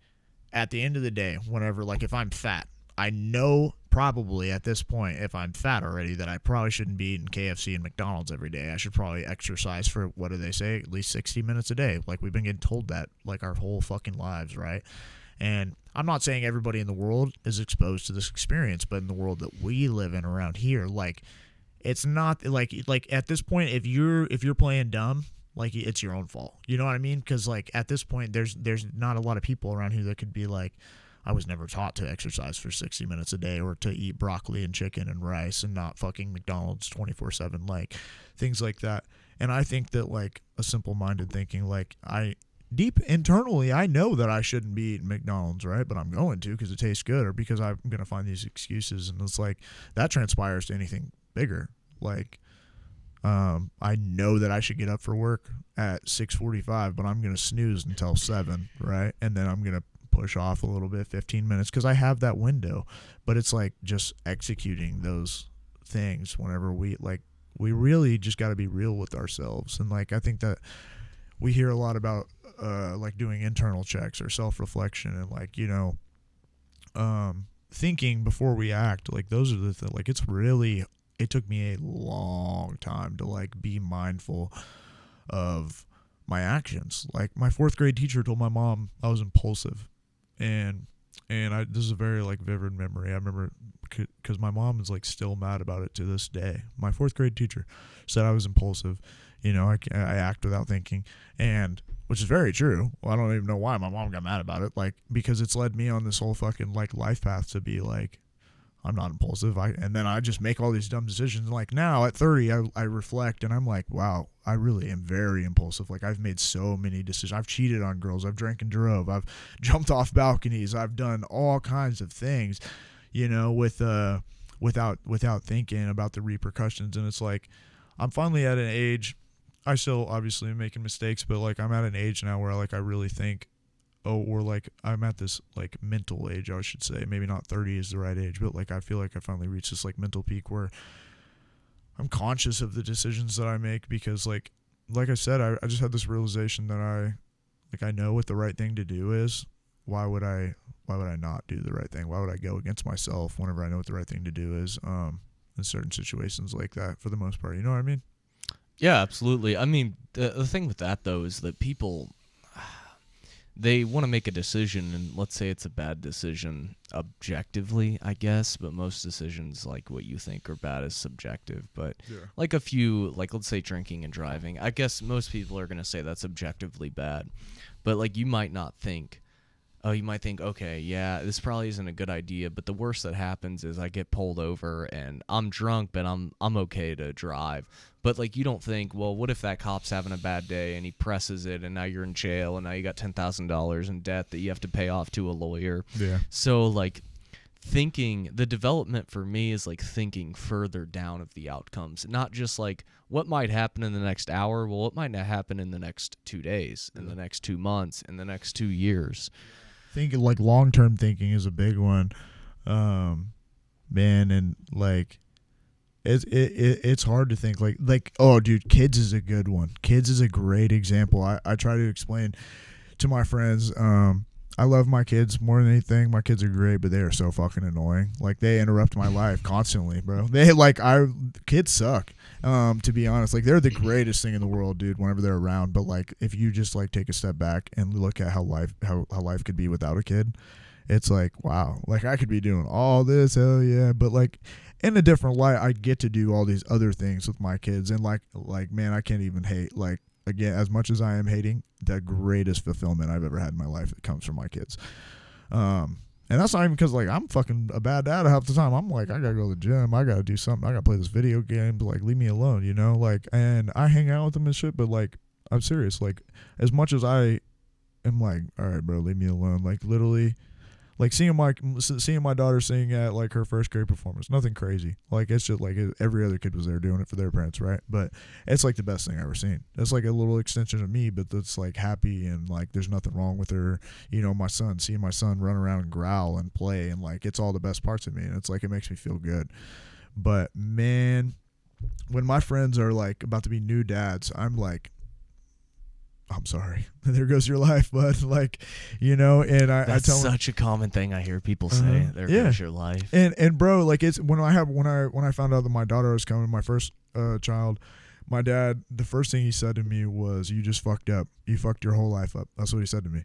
at the end of the day, whenever, like if I'm fat, I know probably at this point, if I'm fat already, that I probably shouldn't be eating KFC and McDonald's every day. I should probably exercise for, what do they say? At least 60 minutes a day. Like we've been getting told that like our whole fucking lives, right? And I'm not saying everybody in the world is exposed to this experience, but in the world that we live in around here, like, it's not like at this point, if you're playing dumb, like, it's your own fault. You know what I mean? Because, like, at this point, there's not a lot of people around here that could be like, I was never taught to exercise for 60 minutes a day or to eat broccoli and chicken and rice and not fucking McDonald's 24/7, like, things like that. And I think that, like, a simple-minded thinking, like, deep internally, I know that I shouldn't be eating McDonald's, right? But I'm going to because it tastes good or because I'm going to find these excuses. And it's like, that transpires to anything bigger. Like, I know that I should get up for work at 6:45, but I'm going to snooze until 7, right? And then I'm going to push off a little bit, 15 minutes, because I have that window. But it's like just executing those things whenever we really just got to be real with ourselves. And, like, I think that we hear a lot about like doing internal checks or self-reflection and, like, you know, thinking before we act. Like, those are the things. Like, it took me a long time to, like, be mindful of my actions. Like, my 4th grade teacher told my mom I was impulsive, and this is a very, like, vivid memory. I remember because my mom is, like, still mad about it to this day. My 4th grade teacher said I was impulsive. You know, I act without thinking, and which is very true. Well, I don't even know why my mom got mad about it, like, because it's led me on this whole fucking, like, life path to be like, I'm not impulsive. And then I just make all these dumb decisions. Like, now at 30, I reflect and I'm like, wow, I really am very impulsive. Like, I've made so many decisions. I've cheated on girls. I've drank and drove. I've jumped off balconies. I've done all kinds of things, you know, without thinking about the repercussions. And it's like, I'm finally at an age, I still obviously am making mistakes, but, like, I'm at an age now where, like, I really think, or, like, I'm at this, like, mental age, I should say. Maybe not 30 is the right age, but, like, I feel like I finally reached this, like, mental peak where I'm conscious of the decisions that I make because, like I said, I just had this realization that I know what the right thing to do is. Why would I not do the right thing? Why would I go against myself whenever I know what the right thing to do is in certain situations like that, for the most part? You know what I mean? Yeah, absolutely. I mean, the thing with that, though, is that people, they want to make a decision, and let's say it's a bad decision objectively, I guess, but most decisions, like, what you think are bad is subjective. But, like, a few, like, let's say drinking and driving, I guess most people are going to say that's objectively bad. But, like, you might think, okay, yeah, this probably isn't a good idea, but the worst that happens is I get pulled over and I'm drunk, but I'm okay to drive. But, like, you don't think, well, what if that cop's having a bad day and he presses it and now you're in jail and now you got $10,000 in debt that you have to pay off to a lawyer. Yeah. So, like, the development for me is, like, thinking further down of the outcomes, not just, like, what might happen in the next hour. Well, what might not happen in the next 2 days, in the next 2 months, in the next 2 years. Thinking, like, long-term thinking is a big one, man, and, like, it's hard to think, like, oh, dude, kids is a good one. Kids is a great example. I try to explain to my friends, I love my kids more than anything. My kids are great, but they are so fucking annoying. Like, they interrupt my life constantly, bro. Kids suck. To be honest, like, they're the greatest thing in the world, dude, whenever they're around. But, like, if you just, like, take a step back and look at how life could be without a kid, it's like, wow, like, I could be doing all this, hell yeah. But, like, in a different light, I get to do all these other things with my kids. And, like, man, I can't even hate, like, again, as much as I am hating, the greatest fulfillment I've ever had in my life that comes from my kids. And that's not even because, like, I'm fucking a bad dad half the time. I'm like, I gotta go to the gym. I gotta do something. I gotta play this video game. But, like, leave me alone, you know? Like, and I hang out with them and shit, but, like, I'm serious. Like, as much as I am like, all right, bro, leave me alone. Like, literally, like, seeing my daughter sing at, like, her first grade performance, nothing crazy. Like, it's just like every other kid was there doing it for their parents, right? But it's, like, the best thing I've ever seen. It's like a little extension of me, but that's, like, happy and, like, there's nothing wrong with her. You know, seeing my son run around and growl and play, and, like, it's all the best parts of me, and it's like, it makes me feel good. But, man, when my friends are, like, about to be new dads, I'm like, I'm sorry. There goes your life, bud. Like, you know, and I tell them, such a common thing I hear people say. There goes your life. And bro, like, it's when I found out that my daughter was coming, my first child, my dad, the first thing he said to me was, "You just fucked up. You fucked your whole life up." That's what he said to me.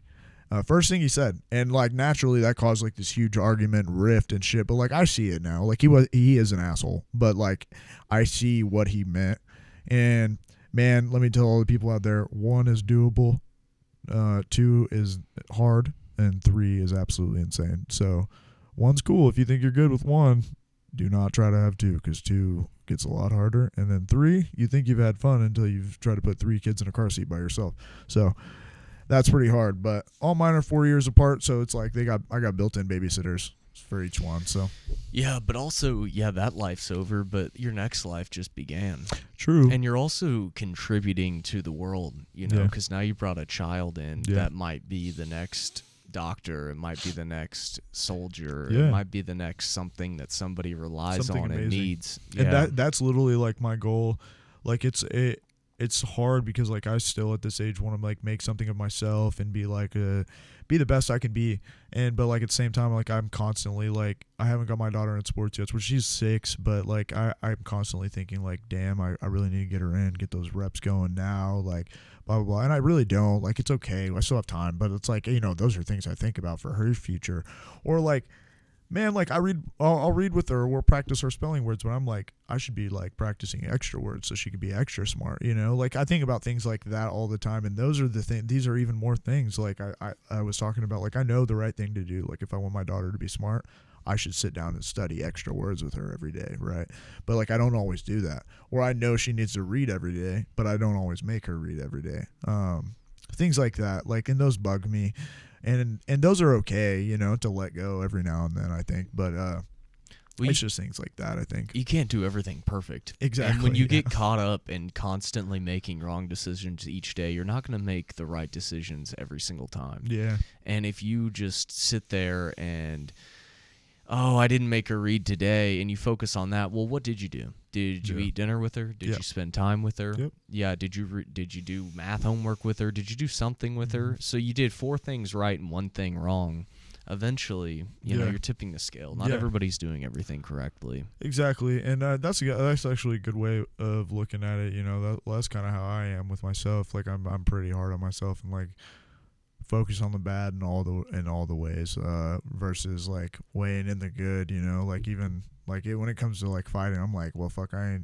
First thing he said, and like naturally that caused like this huge argument, rift and shit. But like I see it now. Like he is an asshole, but like I see what he meant. And man, let me tell all the people out there: 1 is doable, 2 is hard, and 3 is absolutely insane. So 1's cool if you think you're good with 1. Do not try to have 2 because 2 gets a lot harder. And then 3, you think you've had fun until you've tried to put 3 kids in a car seat by yourself. So that's pretty hard. But all mine are 4 years apart, so it's like I got built-in babysitters for each one. So Yeah, but also, that life's over, but your next life just began. true. And you're also contributing to the world, because now you brought a child in that might be the next doctor, it might be the next soldier, it might be the next something that somebody relies Something on amazing. and needs. And that's literally like my goal. Like it's hard because like I still at this age want to like make something of myself and be like be the best I can be. But like at the same time, like I'm constantly like, I haven't got my daughter in sports yet, which she's 6, but like I'm constantly thinking like, damn, I really need to get her in, get those reps going now, like blah blah blah. And I really don't. Like it's okay, I still have time, but it's like, those are things I think about for her future. Or like, man, like I'll read with her, or we'll practice her spelling words, but I'm like, I should be like practicing extra words so she could be extra smart, like I think about things like that all the time. And those are the things, these are even more things like I was talking about. Like I know the right thing to do. Like if I want my daughter to be smart, I should sit down and study extra words with her every day, right? But like I don't always do that. Or I know she needs to read every day, but I don't always make her read every day. Things like that, like, and those bug me. And those are okay, to let go every now and then, I think. But it's just things like that, I think. You can't do everything perfect. Exactly. And when you get caught up in constantly making wrong decisions each day, you're not going to make the right decisions every single time. Yeah. And if you just sit there and, I didn't make her read today, and you focus on that, well, what did you do? Did you eat dinner with her? Did you spend time with her? Yep. Yeah. Did you do math homework with her? Did you do something with her? So you did 4 things right and 1 thing wrong. Eventually, you're tipping the scale. Not everybody's doing everything correctly. Exactly. And that's actually a good way of looking at it. That's kind of how I am with myself. Like I'm pretty hard on myself and like focus on the bad in all the ways versus like weighing in the good. Like even like when it comes to like fighting, I'm like, well, fuck, I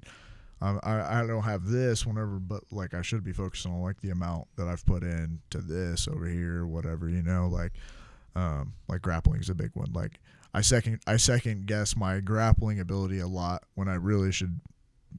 don't have this whenever, but like I should be focusing on like the amount that I've put in to this over here, whatever, like grappling is a big one. Like I second guess my grappling ability a lot when I really should,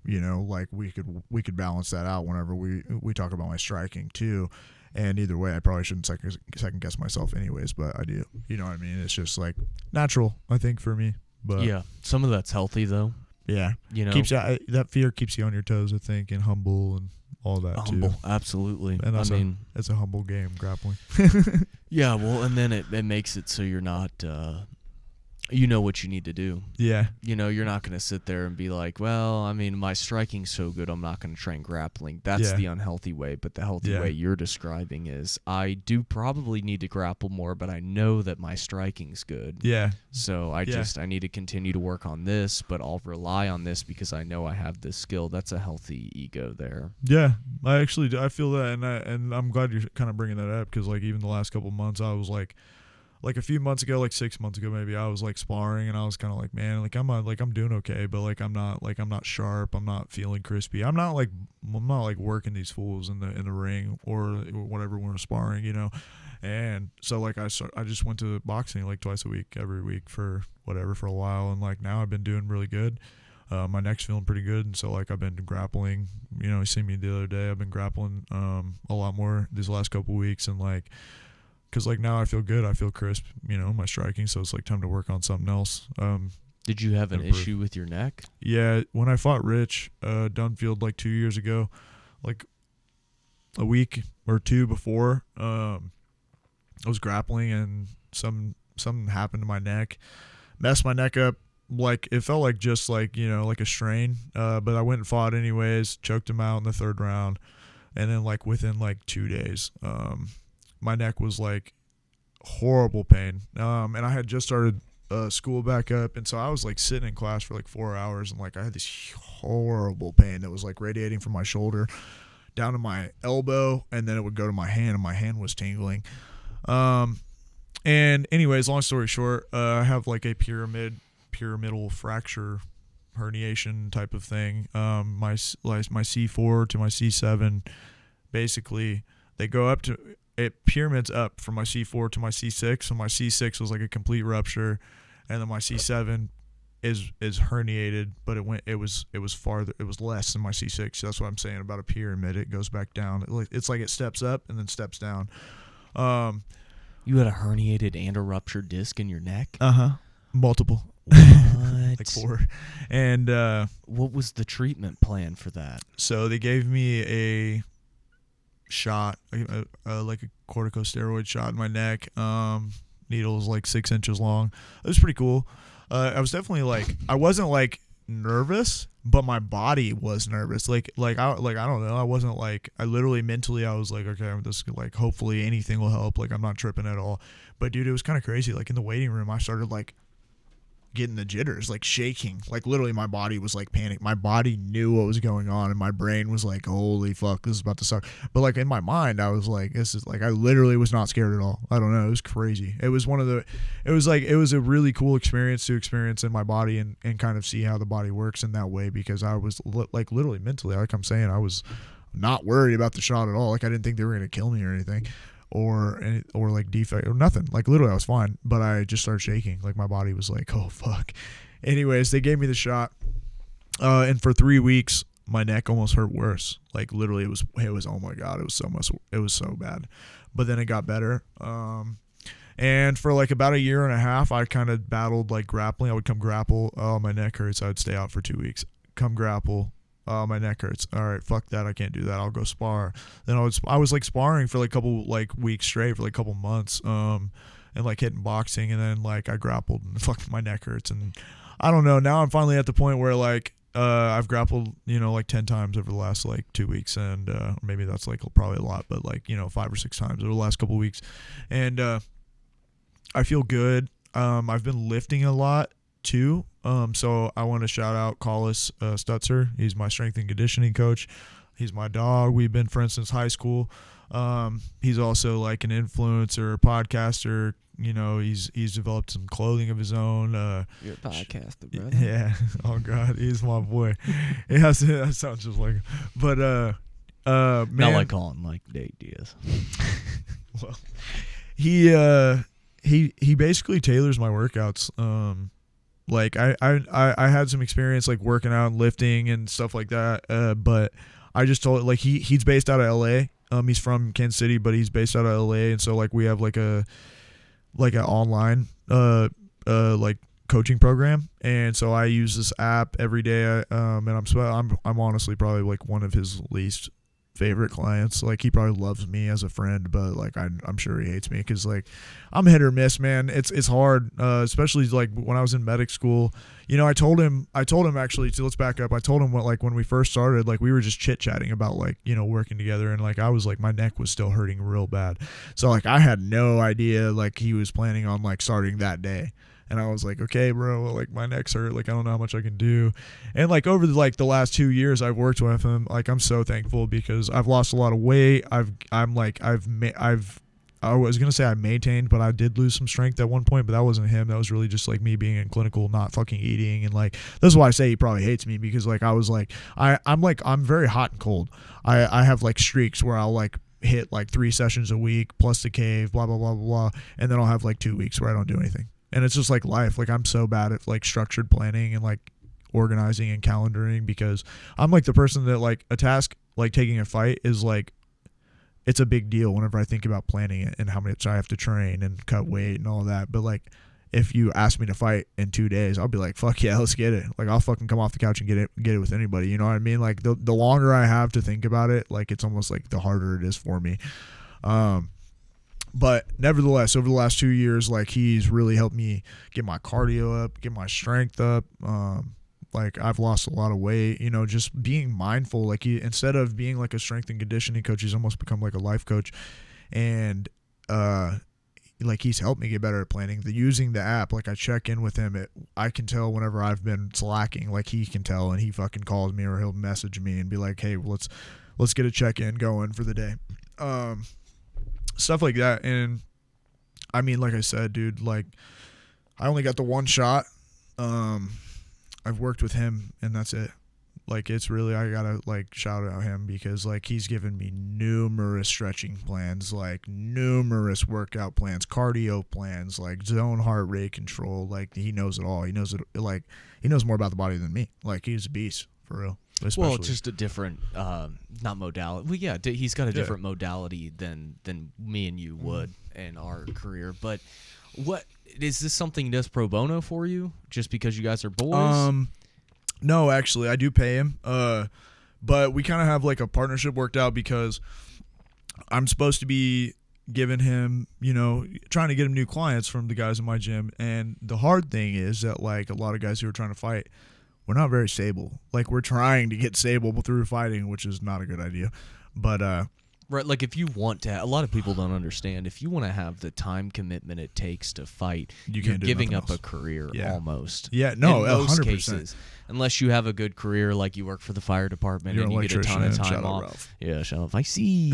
like we could balance that out whenever we talk about my striking too. And either way, I probably shouldn't second guess myself anyways, but I do. You know what I mean? It's just like natural, I think, for me. But yeah, some of that's healthy though. Yeah, keeps that fear keeps you on your toes, I think, and humble and all that humble, too. Absolutely. And it's a humble game, grappling. Yeah, well, and then it makes it so you're not, you know what you need to do. Yeah. You're not going to sit there and be like, well, I mean, my striking's so good, I'm not going to train grappling. That's the unhealthy way, but the healthy way you're describing is I do probably need to grapple more, but I know that my striking's good. Yeah. So I need to continue to work on this, but I'll rely on this because I know I have this skill. That's a healthy ego there. Yeah, I feel that, and I'm glad you're kind of bringing that up because like even the last couple months I was like a few months ago, like 6 months ago maybe, I was like sparring and I was kind of like, man, like I'm doing okay, but like I'm not sharp, I'm not feeling crispy, I'm not working these fools in the ring or whatever when we're sparring, And so like I just went to boxing like twice a week, every week for a while, and like now I've been doing really good. My neck's feeling pretty good, and so like I've been grappling. You seen me the other day. I've been grappling a lot more these last couple weeks, and like. Because, like, now I feel good. I feel crisp, my striking. So it's, like, time to work on something else. Did you have an issue with your neck? Yeah. When I fought Rich Dunfield, like, 2 years ago, like, a week or 2 before, I was grappling and something happened to my neck. Messed my neck up. Like, it felt like just, like, like a strain. But I went and fought anyways. Choked him out in the 3rd round. And then, like, within, like, 2 days, my neck was like horrible pain. And I had just started school back up. And so I was like sitting in class for like 4 hours and like I had this horrible pain that was like radiating from my shoulder down to my elbow. And then it would go to my hand and my hand was tingling. And anyways, long story short, I have like a pyramidal fracture herniation type of thing. My C4 to my C7, basically they go up to, it pyramids up from my C4 to my C6. So my C6 was like a complete rupture, and then my C7 is herniated, but it was farther, it was less than my C6. That's what I'm saying about a pyramid. It goes back down. It's like it steps up and then steps down. You had a herniated and a ruptured disc in your neck? Multiple. What? Like 4. And what was the treatment plan for that? so they gave me a shot, like a corticosteroid shot in my neck. Needle was like 6 inches long. It was pretty cool. I was definitely like, I wasn't like nervous, but my body was nervous. Like I don't know. I wasn't like, I literally mentally I was like, okay, this like hopefully anything will help. Like I'm not tripping at all. But dude, it was kind of crazy. Like in the waiting room, I started like getting the jitters, like shaking. Like literally my body was like panic. My body knew what was going on, and my brain was like, holy fuck, this is about to suck. But like in my mind, I was like, this is like, I literally was not scared at all. I don't know, it was crazy. It was it was a really cool experience to experience in my body and kind of see how the body works in that way, because I was like literally mentally, like I'm saying, I was not worried about the shot at all. Like I didn't think they were gonna kill me or anything, or like defect or nothing. Like literally I was fine, but I just started shaking. Like my body was like, oh fuck. Anyways, they gave me the shot, and for 3 weeks my neck almost hurt worse. Like literally it was oh my god, it was so bad. But then it got better. And for like about a year and a half I kind of battled like grappling. I would come grapple, oh my neck hurts, I would stay out for 2 weeks, come grapple, oh my neck hurts, all right, fuck that, I can't do that, I'll go spar. Then I was like sparring for like a couple like weeks straight for like a couple months, and like hitting boxing, and then like I grappled and fuck, my neck hurts. And I don't know, now I'm finally at the point where like I've grappled, like 10 times over the last like 2 weeks, and maybe that's like probably a lot, but like 5 or 6 times over the last couple weeks, and I feel good. I've been lifting a lot too. So I want to shout out Collis Stutzer. He's my strength and conditioning coach. He's my dog. We've been friends since high school. He's also like an influencer, podcaster. He's developed some clothing of his own. You're a podcaster, brother. Yeah. Oh God, he's my boy. That sounds just like him. But man, not like calling like Nate Diaz. Well, he basically tailors my workouts. Like I had some experience like working out and lifting and stuff like that. But I just told, like, he's based out of LA. He's from Kansas City, but he's based out of LA, and so like we have like an online like coaching program, and so I use this app every day. And I'm honestly probably like one of his least favorite clients. Like he probably loves me as a friend, but like I'm sure he hates me because like I'm hit or miss, man. It's hard, especially like when I was in medic school. I told him actually, so let's back up. I told him when we first started, like we were just chit chatting about like working together, and like I was like, my neck was still hurting real bad, so like I had no idea like he was planning on like starting that day. And I was like, okay, bro, like my neck's hurt. Like, I don't know how much I can do. And like over the last 2 years I've worked with him, like I'm so thankful because I've lost a lot of weight. I was going to say I maintained, but I did lose some strength at one point, but that wasn't him. That was really just like me being in clinical, not fucking eating. And like, that's why I say he probably hates me, because like I was like, I'm very hot and cold. I have like streaks where I'll like hit like 3 sessions a week plus the cave, blah, blah, blah, blah, blah. And then I'll have like 2 weeks where I don't do anything. And it's just like life. Like I'm so bad at like structured planning and like organizing and calendaring, because I'm like the person that like a task like taking a fight is like, it's a big deal whenever I think about planning it and how much I have to train and cut weight and all that. But like if you ask me to fight in 2 days, I'll be like, fuck yeah, let's get it. Like I'll fucking come off the couch and get it with anybody. You know what I mean? Like the longer I have to think about it, like it's almost like the harder it is for me. But nevertheless, over the last 2 years, like he's really helped me get my cardio up, get my strength up. Like I've lost a lot of weight, just being mindful. Like instead of being like a strength and conditioning coach, he's almost become like a life coach. And like he's helped me get better at planning. Using the app, like I check in with him. I can tell whenever I've been slacking, like he can tell, and he fucking calls me or he'll message me and be like, hey, let's get a check-in going for the day. Stuff like that. And I mean, like I said, dude, like I only got the one shot. I've worked with him and that's it. Like it's really, I gotta like shout out him because like he's given me numerous stretching plans, like numerous workout plans, cardio plans, like zone heart rate control. Like he knows it all. He knows it. Like he knows more about the body than me. Like he's a beast for real. Especially. Well, just a different, not modality. Well, yeah, he's got a different modality than me and you would in our career. But what is this something he does pro bono for you? Just because you guys are boys? No, actually, I do pay him. But we kind of have like a partnership worked out because I'm supposed to be giving him, you know, trying to get him new clients from the guys in my gym. And the hard thing is that like a lot of guys who are trying to fight, we're not very stable. Like we're trying to get stable through fighting, which is not a good idea. But right, like if you want to, a lot of people don't understand. If you want to have the time commitment it takes to fight, you're giving up a career almost. Yeah, no, in most 100%. cases, unless you have a good career, like you work for the fire department and you get a ton of time off. Yeah, shut up. I see.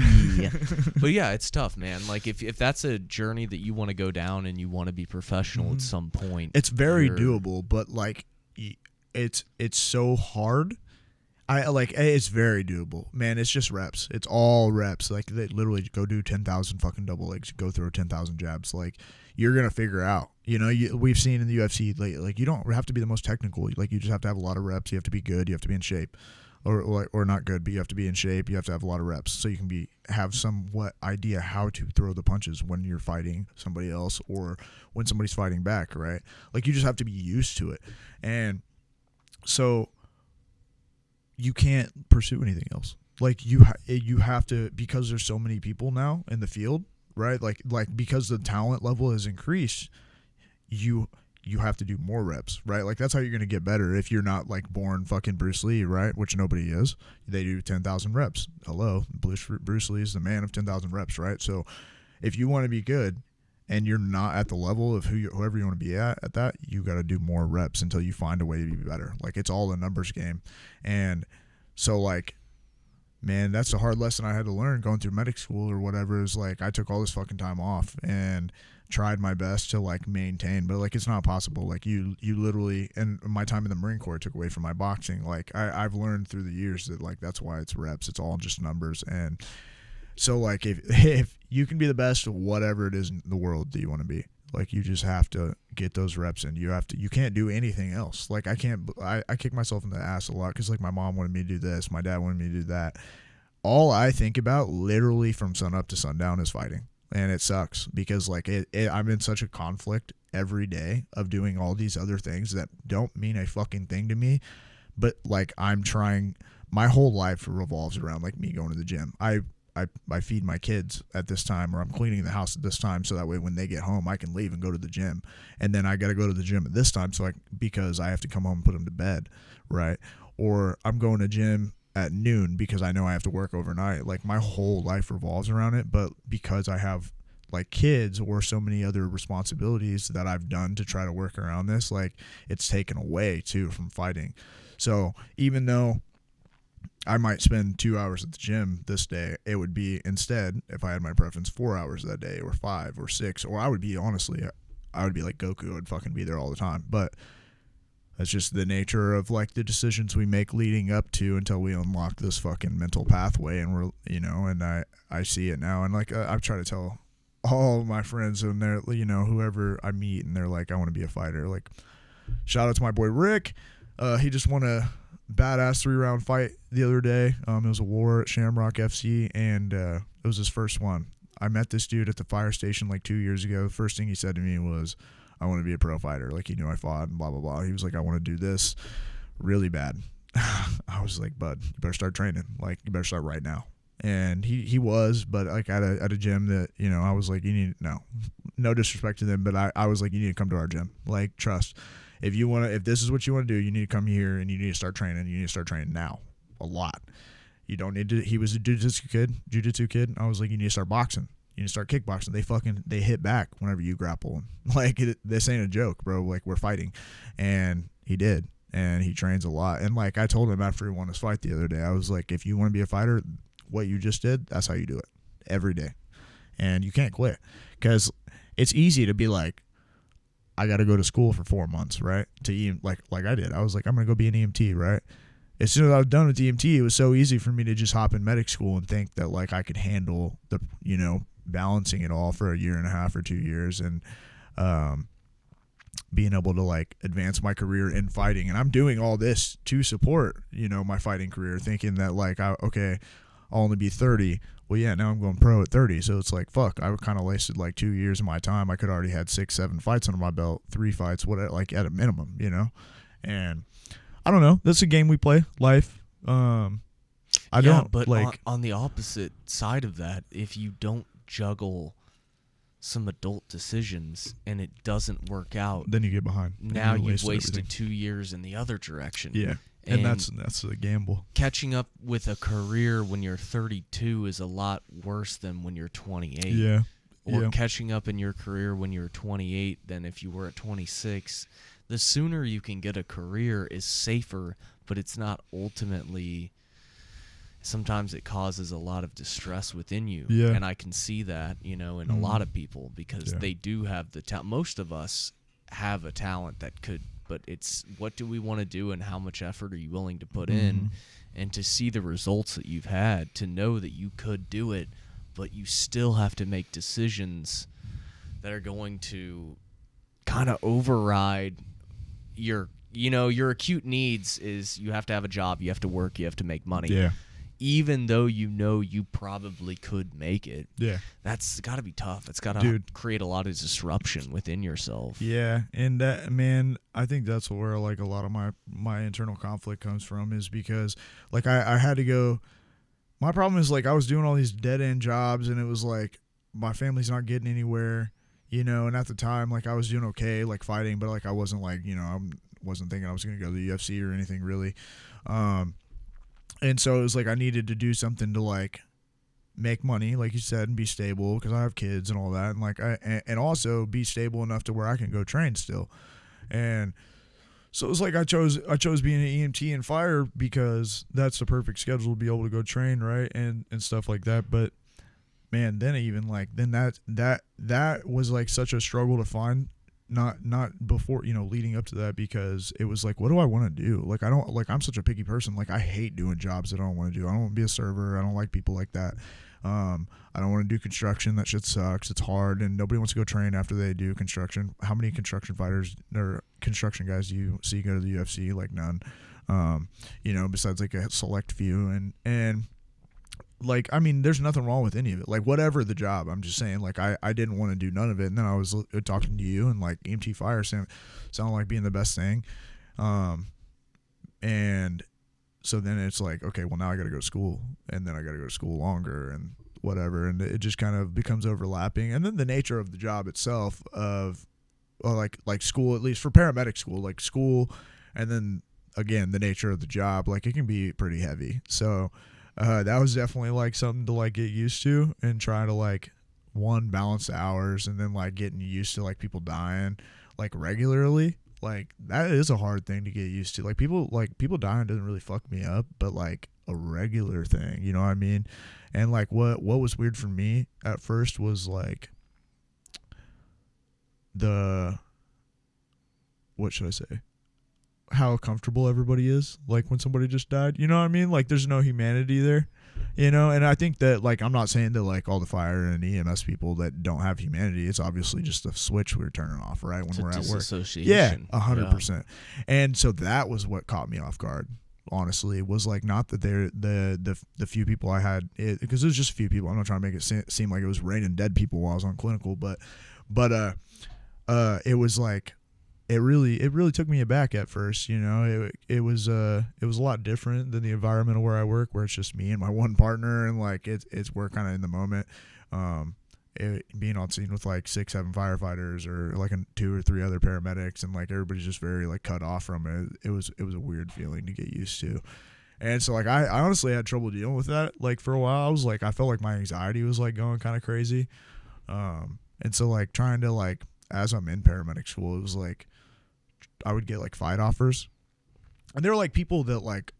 But yeah, it's tough, man. Like if that's a journey that you want to go down and you want to be professional at some point, it's very doable. But like, it's so hard. It's very doable, man. It's just reps. It's all reps. Like they literally go do 10,000 fucking double legs, go through 10,000 jabs. Like you're gonna figure out. You know, we've seen in the UFC, like you don't have to be the most technical. Like you just have to have a lot of reps. You have to be good. You have to be in shape, or not good, but you have to be in shape. You have to have a lot of reps so you can have somewhat idea how to throw the punches when you're fighting somebody else or when somebody's fighting back. Right? Like you just have to be used to it, and so. You can't pursue anything else. Like you have to, because there's so many people now in the field, right? Like because the talent level has increased, you have to do more reps, right? Like that's how you're gonna get better if you're not like born fucking Bruce Lee, right? Which nobody is. They do 10,000 reps. Hello, Bruce Lee is the man of 10,000 reps, right? So if you want to be good and you're not at the level of whoever you want to be at that, you got to do more reps until you find a way to be better. Like it's all a numbers game. And so like, man, that's a hard lesson I had to learn going through medic school or whatever. Is like, I took all this fucking time off and tried my best to like maintain, but like, it's not possible. Like you literally, and my time in the Marine Corps took away from my boxing. Like I've learned through the years that like, that's why it's reps. It's all just numbers. And so like if you can be the best of whatever it is in the world that you want to be, like you just have to get those reps in. You can't do anything else. Like I kick myself in the ass a lot because like my mom wanted me to do this, my dad wanted me to do that. All I think about literally from sun up to sundown is fighting. And it sucks because like I'm in such a conflict every day of doing all these other things that don't mean a fucking thing to me. But like I'm trying, my whole life revolves around like me going to the gym. I feed my kids at this time, or I'm cleaning the house at this time, so that way when they get home I can leave and go to the gym. And then I got to go to the gym at this time because I have to come home and put them to bed, right? Or I'm going to gym at noon because I know I have to work overnight. Like my whole life revolves around it, but because I have like kids or so many other responsibilities that I've done to try to work around this, like it's taken away too from fighting. So even though I might spend 2 hours at the gym this day, it would be instead, if I had my preference, 4 hours that day or 5 or 6, or I would be like Goku. I'd fucking be there all the time. But that's just the nature of like the decisions we make leading up to until we unlock this fucking mental pathway. And we're, you know, and I see it now. And like, I've tried to tell all of my friends and they're, you know, whoever I meet and they're like, I want to be a fighter. Like shout out to my boy Rick. He just won a badass 3-round fight the other day. It was a war at Shamrock FC, and it was his first one. I met this dude at the fire station like 2 years ago. The first thing he said to me was, I want to be a pro fighter. Like he knew I fought and blah, blah, blah. He was like, I want to do this really bad. I was like, bud, you better start training. Like you better start right now. And he was, but like at a gym that, you know, I was like, no disrespect to them, but I was like, you need to come to our gym. Like trust. If this is what you want to do, you need to come here and you need to start training. You need to start training now, a lot. You don't need to. He was a jiu-jitsu kid. I was like, you need to start boxing. You need to start kickboxing. They hit back whenever you grapple them. Like this ain't a joke, bro. Like we're fighting, and he did, and he trains a lot. And like I told him after he won his fight the other day, I was like, if you want to be a fighter, what you just did, that's how you do it every day, and you can't quit because it's easy to be like, I got to go to school for 4 months, right? Like I did. I was like, I'm going to go be an EMT, right? As soon as I was done with EMT, it was so easy for me to just hop in medic school and think that like I could handle the, balancing it all for a year and a half or 2 years, and being able to like advance my career in fighting. And I'm doing all this to support, my fighting career, thinking that like, I'll only be 30. Well, yeah, now I'm going pro at 30. So it's like, fuck, I kind of wasted like 2 years of my time. I could already had 6-7 fights under my belt, 3 fights, whatever, like at a minimum, and I don't know. That's a game we play, life. I don't but like on the opposite side of that, if you don't juggle some adult decisions and it doesn't work out, then you get behind. Now you've wasted everything. 2 years in the other direction. Yeah. And that's a gamble. Catching up with a career when you're 32 is a lot worse than when you're 28. Yeah. Or catching up in your career when you're 28 than if you were at 26. The sooner you can get a career is safer, but it's not ultimately. Sometimes it causes a lot of distress within you. Yeah. And I can see that, in a lot of people, because they do have the talent. Most of us have a talent that could, but it's what do we want to do and how much effort are you willing to put in, and to see the results that you've had, to know that you could do it, but you still have to make decisions that are going to kind of override your acute needs. Is you have to have a job, you have to work, you have to make money. Yeah. Even though you probably could make it. Yeah. That's got to be tough. It's got to create a lot of disruption within yourself. Yeah, and that, man, I think that's where like a lot of my internal conflict comes from, is because like I had to go. My problem is like I was doing all these dead end jobs, and it was like my family's not getting anywhere, and at the time like I was doing okay like fighting, but like I wasn't like, I wasn't thinking I was going to go to the UFC or anything really. And so it was like I needed to do something to like make money, like you said, and be stable because I have kids and all that, and like and also be stable enough to where I can go train still. And so it was like I chose being an EMT and fire because that's the perfect schedule to be able to go train, right, and stuff like that. But man, then that was like such a struggle to find. Not before, leading up to that, because it was like, what do I want to do? Like, I'm such a picky person. Like, I hate doing jobs that I don't want to do. I don't want to be a server. I don't like people like that. I don't want to do construction. That shit sucks. It's hard, and nobody wants to go train after they do construction. How many construction fighters or construction guys do you see go to the UFC? Like none. Besides like a select few, and like, I mean, there's nothing wrong with any of it. Like, whatever the job, I'm just saying, like, I didn't want to do none of it. And then I was talking to you, and like EMT fire sounded like being the best thing. And so then it's like, okay, well, now I got to go to school, and then I got to go to school longer and whatever. And it just kind of becomes overlapping. And then the nature of the job itself like school, at least for paramedic school, like school. And then again, the nature of the job, like it can be pretty heavy. So, that was definitely like something to like get used to, and try to like balance the hours, and then like getting used to like people dying like regularly. Like that is a hard thing to get used to. Like people dying doesn't really fuck me up, but like a regular thing, you know what I mean? And like what was weird for me at first was like what should I say? How comfortable everybody is like when somebody just died, you know what I mean? Like there's no humanity there, and I think that like, I'm not saying that like all the fire and EMS people that don't have humanity, it's obviously just a switch we're turning off right when we're at work. Yeah, 100%. And so that was what caught me off guard, honestly. Was like, not that they're the few people I had, because it was just a few people. I'm not trying to make it seem like it was raining dead people while I was on clinical, but it was like, it really took me aback at first, it was a lot different than the environment of where I work, where it's just me and my one partner, and like it's we're kind of in the moment, being on scene with like 6-7 firefighters or like 2 or 3 other paramedics, and like everybody's just very like cut off from it. It was a weird feeling to get used to. And so like I honestly had trouble dealing with that. Like for a while I felt like my anxiety was like going kind of crazy, and so like trying to like, as I'm in paramedic school, it was like I would get like fight offers, and they were like people that like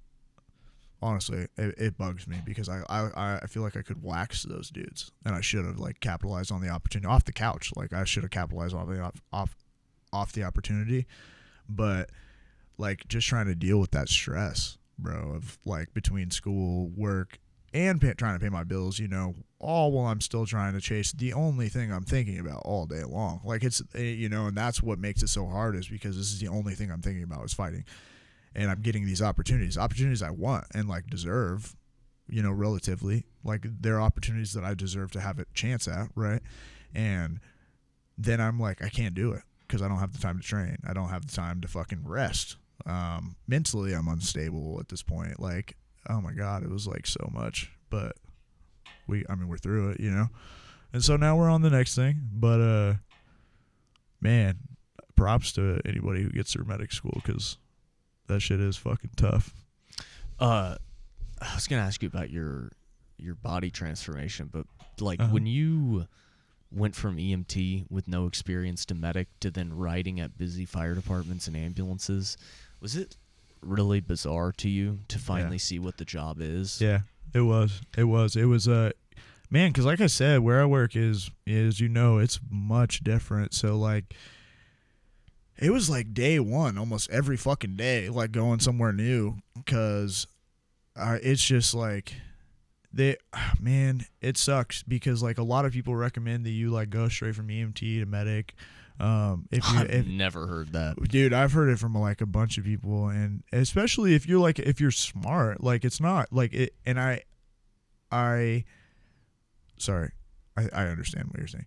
honestly, it bugs me because I feel like I could wax those dudes, and I should have like capitalized on the opportunity off the couch. Like I should have capitalized on the off the opportunity, but like just trying to deal with that stress, bro, of like between school, work, and trying to pay my bills, all while I'm still trying to chase the only thing I'm thinking about all day long. Like it's, and that's what makes it so hard, is because this is the only thing I'm thinking about is fighting. And I'm getting these opportunities I want and like deserve, relatively. Like they're opportunities that I deserve to have a chance at, right? And then I'm like, I can't do it because I don't have the time to train. I don't have the time to fucking rest. Mentally, I'm unstable at this point. Like, oh my God, it was like so much. But we're through it, And so now we're on the next thing. But, man, props to anybody who gets through medic school because that shit is fucking tough. I was gonna ask you about your body transformation, but like when you went from EMT with no experience to medic to then riding at busy fire departments and ambulances, was it really bizarre to you to finally see what the job is? Yeah, it was. It was man, because like I said, where I work is it's much different. So like, it was like day one, almost every fucking day, like going somewhere new, because it's just like, it sucks because like a lot of people recommend that you like go straight from EMT to medic. I've never heard that, dude. I've heard it from like a bunch of people, and especially if you're smart, like it's not like it. And I understand what you're saying.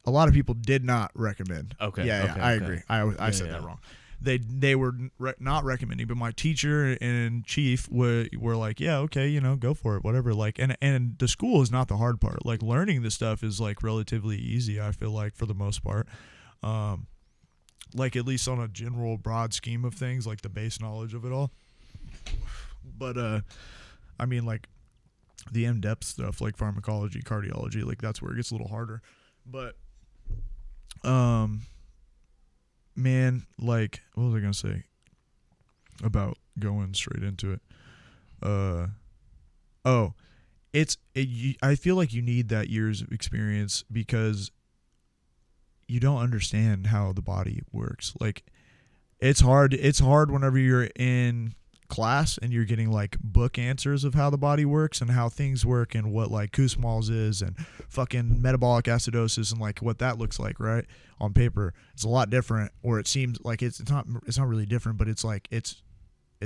A lot of people did not recommend. Okay. Yeah, I agree. I said that wrong. They were not recommending, but my teacher and chief were like, yeah, okay, go for it, whatever. Like, and the school is not the hard part. Like, learning this stuff is like relatively easy, I feel like, for the most part. Like at least on a general broad scheme of things, like the base knowledge of it all. But like the in-depth stuff, like pharmacology, cardiology, like that's where it gets a little harder. But man, like, what was I gonna say about going straight into it? I feel like you need that years of experience because you don't understand how the body works. Like, it's hard whenever you're in class and you're getting like book answers of how the body works and how things work and what like Kussmaul's is and fucking metabolic acidosis and like what that looks like, right? On paper it's a lot different, or it seems like it's not really different, but it's like it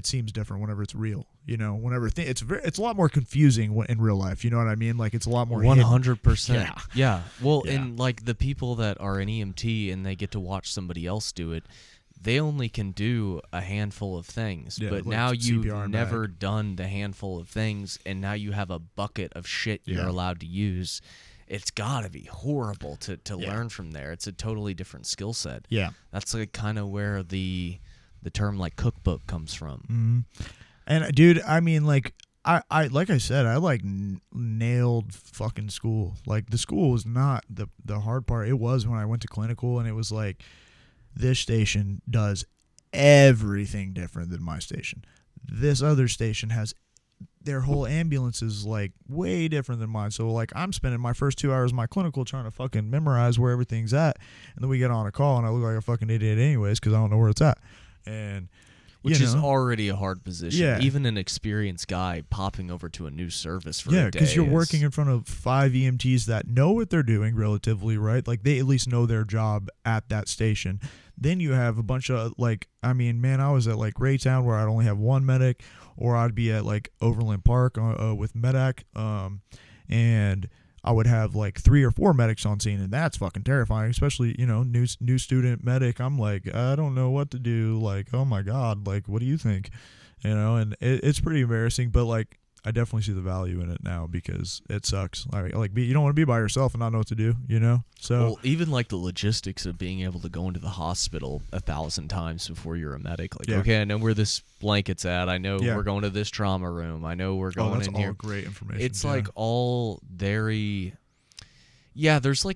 seems different whenever it's real, whenever it's a lot more confusing in real life, you know what I mean? Like it's a lot more 100%. Yeah. Well, and like the people that are in EMT and they get to watch somebody else do it, they only can do a handful of things, but like now you've never done the handful of things, and now you have a bucket of shit you're allowed to use. It's got to be horrible to learn from there. It's a totally different skill set. Yeah. That's like kind of where the term like cookbook comes from. Mm-hmm. And dude, I mean, like I like I said, I like nailed fucking school. Like the school was not the hard part. It was when I went to clinical, and it was like, this station does everything different than my station. This other station has their whole ambulance is like way different than mine. So like I'm spending my first 2 hours of my clinical trying to fucking memorize where everything's at, and then we get on a call and I look like a fucking idiot anyways because I don't know where it's at. And which is already a hard position. Yeah. Even an experienced guy popping over to a new service for a day. Yeah, because you're working in front of 5 EMTs that know what they're doing relatively, right? Like they at least know their job at that station. Then you have a bunch of like, I mean, man, I was at like Raytown where I'd only have one medic, or I'd be at like Overland Park with Medac, and I would have like 3 or 4 medics on scene, and that's fucking terrifying, especially, new student medic. I'm like, I don't know what to do. Like, oh my God, like, what do you think? And it's pretty embarrassing, but like, I definitely see the value in it now because it sucks. Like you don't want to be by yourself and not know what to do, So well, even like the logistics of being able to go into the hospital 1,000 times before you're a medic. Like, okay, I know where this blanket's at. I know we're going to this trauma room. I know we're going in here. That's all great information. It's like all very. Yeah, there's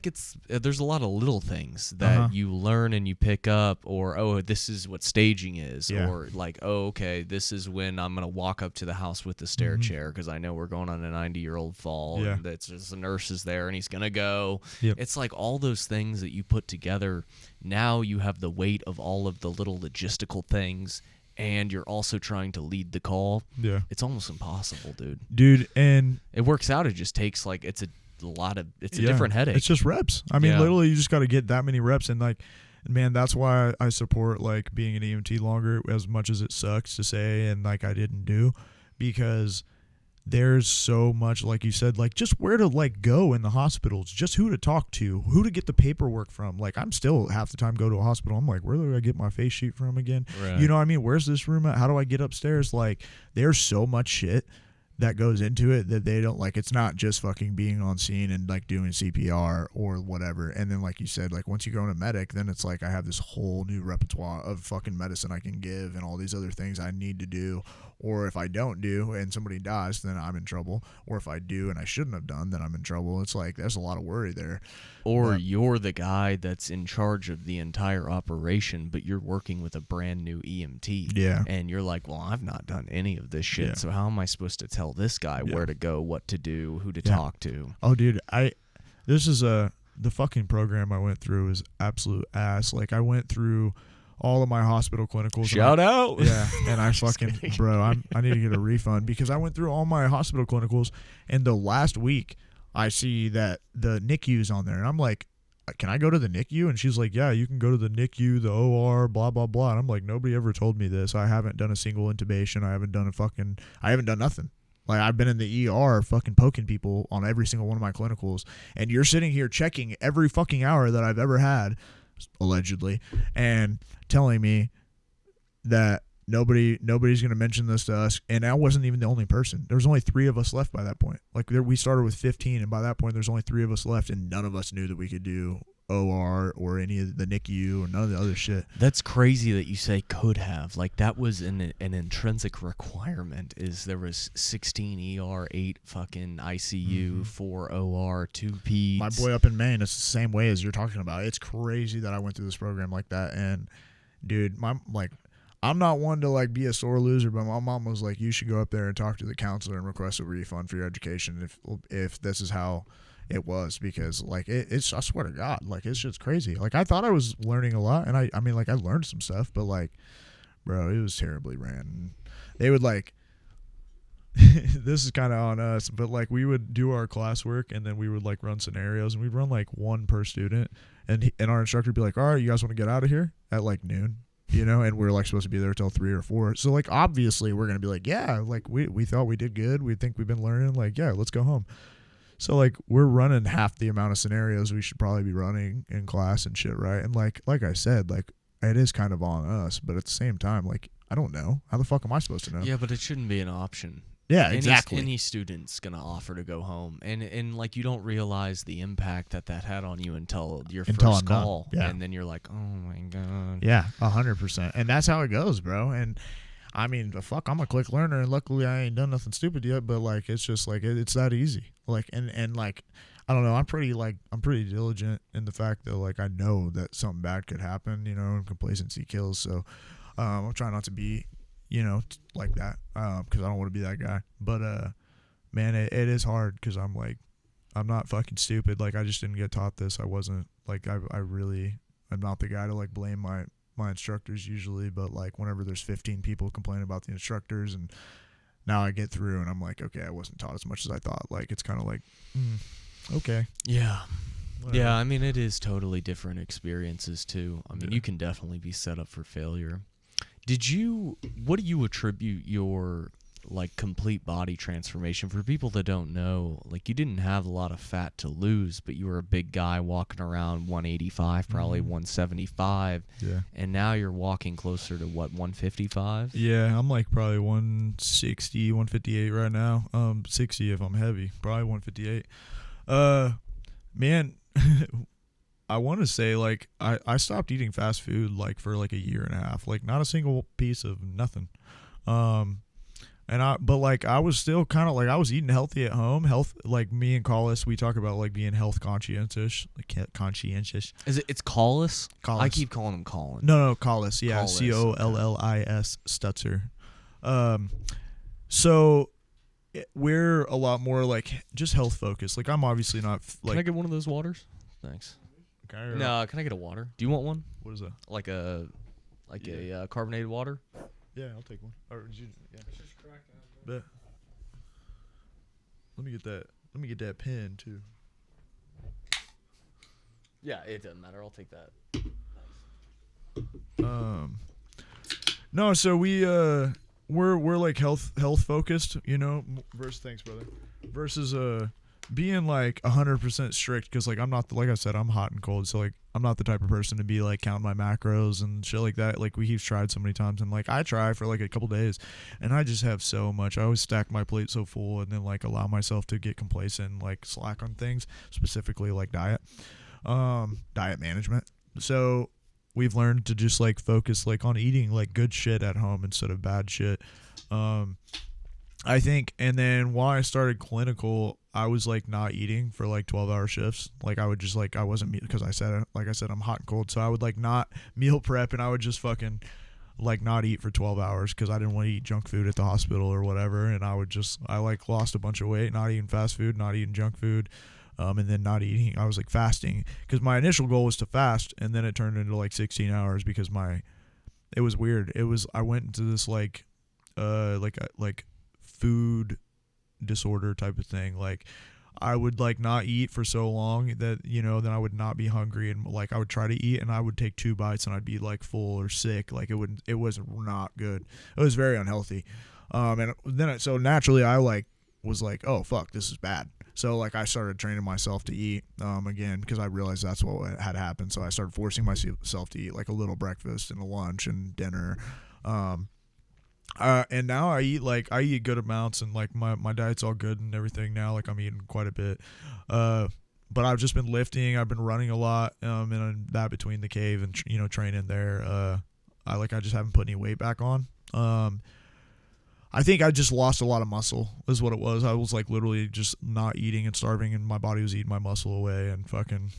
there's a lot of little things that you learn and you pick up, or oh, this is what staging is, or like, oh, okay, this is when I'm gonna walk up to the house with the stair chair because I know we're going on a 90-year-old fall, and that's just the nurse is there and he's gonna go. It's like all those things that you put together. Now you have the weight of all of the little logistical things, and you're also trying to lead the call. Yeah, it's almost impossible, dude. And it works out. It just takes like it's a different headache. It's just reps. I mean, literally, you just got to get that many reps, and like, man, that's why I support like being an EMT longer, as much as it sucks to say, and like I didn't do, because there's so much, like you said, like just where to like go in the hospitals, just who to talk to, who to get the paperwork from. Like I'm still half the time go to a hospital, I'm like, where do I get my face sheet from again? Right. You know what I mean? Where's this room at? How do I get upstairs? Like there's so much shit that goes into it that they don't like. It's not just fucking being on scene and like doing CPR or whatever. And then like you said, like once you go into medic, then it's like I have this whole new repertoire of fucking medicine I can give and all these other things I need to do. Or if I don't do and somebody dies, then I'm in trouble. Or if I do and I shouldn't have done, then I'm in trouble. It's like there's a lot of worry there. Or you're the guy that's in charge of the entire operation, but you're working with a brand new EMT. Yeah. And you're like, well, I've not done any of this shit. Yeah. So how am I supposed to tell this guy where to go, what to do, who to talk to? Oh, dude, this is the fucking program I went through is absolute ass. Like I went through all of my hospital clinicals. Shout out. Yeah. And I fucking, bro, I need to get a refund because I went through all my hospital clinicals, and the last week I see that the NICU's on there, and I'm like, can I go to the NICU? And she's like, yeah, you can go to the NICU, the OR, blah, blah, blah. And I'm like, nobody ever told me this. I haven't done a single intubation. I haven't done nothing. Like I've been in the ER fucking poking people on every single one of my clinicals, and you're sitting here checking every fucking hour that I've ever had, allegedly, and telling me that nobody's going to mention this to us. And I wasn't even the only person. There was only 3 of us left by that point. Like we started with 15, and by that point there's only 3 of us left, and none of us knew that we could do OR or any of the NICU or none of the other shit. That's crazy that you say could have. Like that was an intrinsic requirement. Is there was 16 ER, 8 fucking ICU, 4 OR, 2 peds. My boy up in Maine, it's the same way as you're talking about. It's crazy that I went through this program like that. And dude, I'm not one to like be a sore loser, but my mom was like, you should go up there and talk to the counselor and request a refund for your education if this is how it was, because like it's I swear to God, like it's just crazy. Like I thought I was learning a lot, and I mean like I learned some stuff, but like, bro, it was terribly ran. They would like this is kind of on us, but like we would do our classwork and then we would like run scenarios, and we'd run like 1 per student, and our instructor would be like, all right, you guys want to get out of here at like noon, you know, and we're like supposed to be there till 3 or 4. So like obviously we're gonna be like, yeah, like we thought we did good, we think we've been learning, like yeah, let's go home. So like we're running half the amount of scenarios we should probably be running in class and shit, right? And like I said, like it is kind of on us, but at the same time, like I don't know, how the fuck am I supposed to know? Yeah, but it shouldn't be an option. Yeah, exactly. Any student's gonna offer to go home, and like you don't realize the impact that had on you until your first call, and then you're like, oh my god. Yeah, 100%, and that's how it goes, bro. And I mean, the fuck, I'm a quick learner, and luckily I ain't done nothing stupid yet. But like, it's just like it's that easy. Like, and like, I don't know. I'm pretty diligent in the fact that like I know that something bad could happen, you know, and complacency kills. So I'm trying not to be, you know, like that, because I don't want to be that guy. But man, it is hard because I'm not fucking stupid. Like I just didn't get taught this. I wasn't like I'm not the guy to like blame my instructors usually, but like whenever there's 15 people complaining about the instructors, and now I get through and I'm like, okay, I wasn't taught as much as I thought. Like it's kind of like okay, yeah, whatever. Yeah, I mean it is totally different experiences too. I mean you can definitely be set up for failure. What do you attribute your like complete body transformation? For people that don't know, like you didn't have a lot of fat to lose, but you were a big guy walking around 185, probably 175. Yeah. And now you're walking closer to what, 155? Yeah, I'm like probably 160, 158 right now. 60 if I'm heavy, probably 158. Man, I want to say like I stopped eating fast food like for like a year and a half, like not a single piece of nothing. But like I was still kind of like I was eating healthy at home. Health, like me and Collis, we talk about like being health conscientious. Conscientious. Is it? It's Collis. Collis. I keep calling him Colin. No, Collis. Yeah, Collis, Collis Stutzer. So we're a lot more like just health focused. Like I'm obviously not like. Can I get one of those waters? Thanks. No, can I get a water? Do you want one? What is that? Like a carbonated water? Yeah, I'll take one. Or yeah. Bet. Let me get that. Let me get that pen too. Yeah, it doesn't matter. I'll take that. No, so we're like health focused, you know. Versus thanks, brother. Versus being like 100% strict, because like I'm not like I said, I'm hot and cold, so like I'm not the type of person to be like counting my macros and shit like that. Like we've tried so many times, and like I try for like a couple days, and I just have so much. I always stack my plate so full, and then like allow myself to get complacent, and, like slack on things, specifically like diet management. So we've learned to just like focus like on eating like good shit at home instead of bad shit. I think, and then while I started clinical, I was like not eating for like 12-hour shifts. Like I would just like, I wasn't, because I said, like I said, I'm hot and cold. So I would like not meal prep, and I would just fucking like not eat for 12 hours because I didn't want to eat junk food at the hospital or whatever. And I like lost a bunch of weight, not eating fast food, not eating junk food. And then not eating. I was like fasting, because my initial goal was to fast, and then it turned into like 16 hours because it was weird. I went into this like food disorder type of thing. Like I would like not eat for so long that, you know, then I would not be hungry, and like I would try to eat and I would take 2 bites and I'd be like full or sick. Like it was not good. It was very unhealthy. And then so naturally I like was like, oh fuck, this is bad. So like I started training myself to eat again, because I realized that's what had happened. So I started forcing myself to eat like a little breakfast and a lunch and dinner. And now I eat good amounts, and like my diet's all good and everything now. Like I'm eating quite a bit. But I've just been lifting. I've been running a lot. And that between the cave and training there, I just haven't put any weight back on. I think I just lost a lot of muscle is what it was. I was like literally just not eating and starving, and my body was eating my muscle away. And fucking,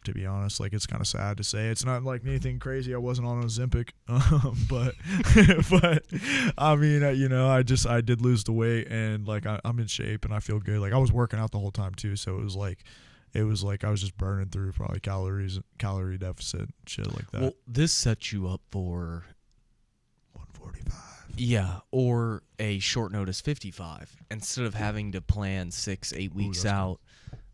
to be honest, like it's kind of sad to say. It's not like anything crazy. I wasn't on Ozempic, but I mean, I did lose the weight, and like I'm in shape and I feel good. Like I was working out the whole time too, so it was like I was just burning through probably calorie deficit, shit like that. Well, this sets you up for 145. Yeah, or a short notice 55 instead of having to plan 6-8 weeks out.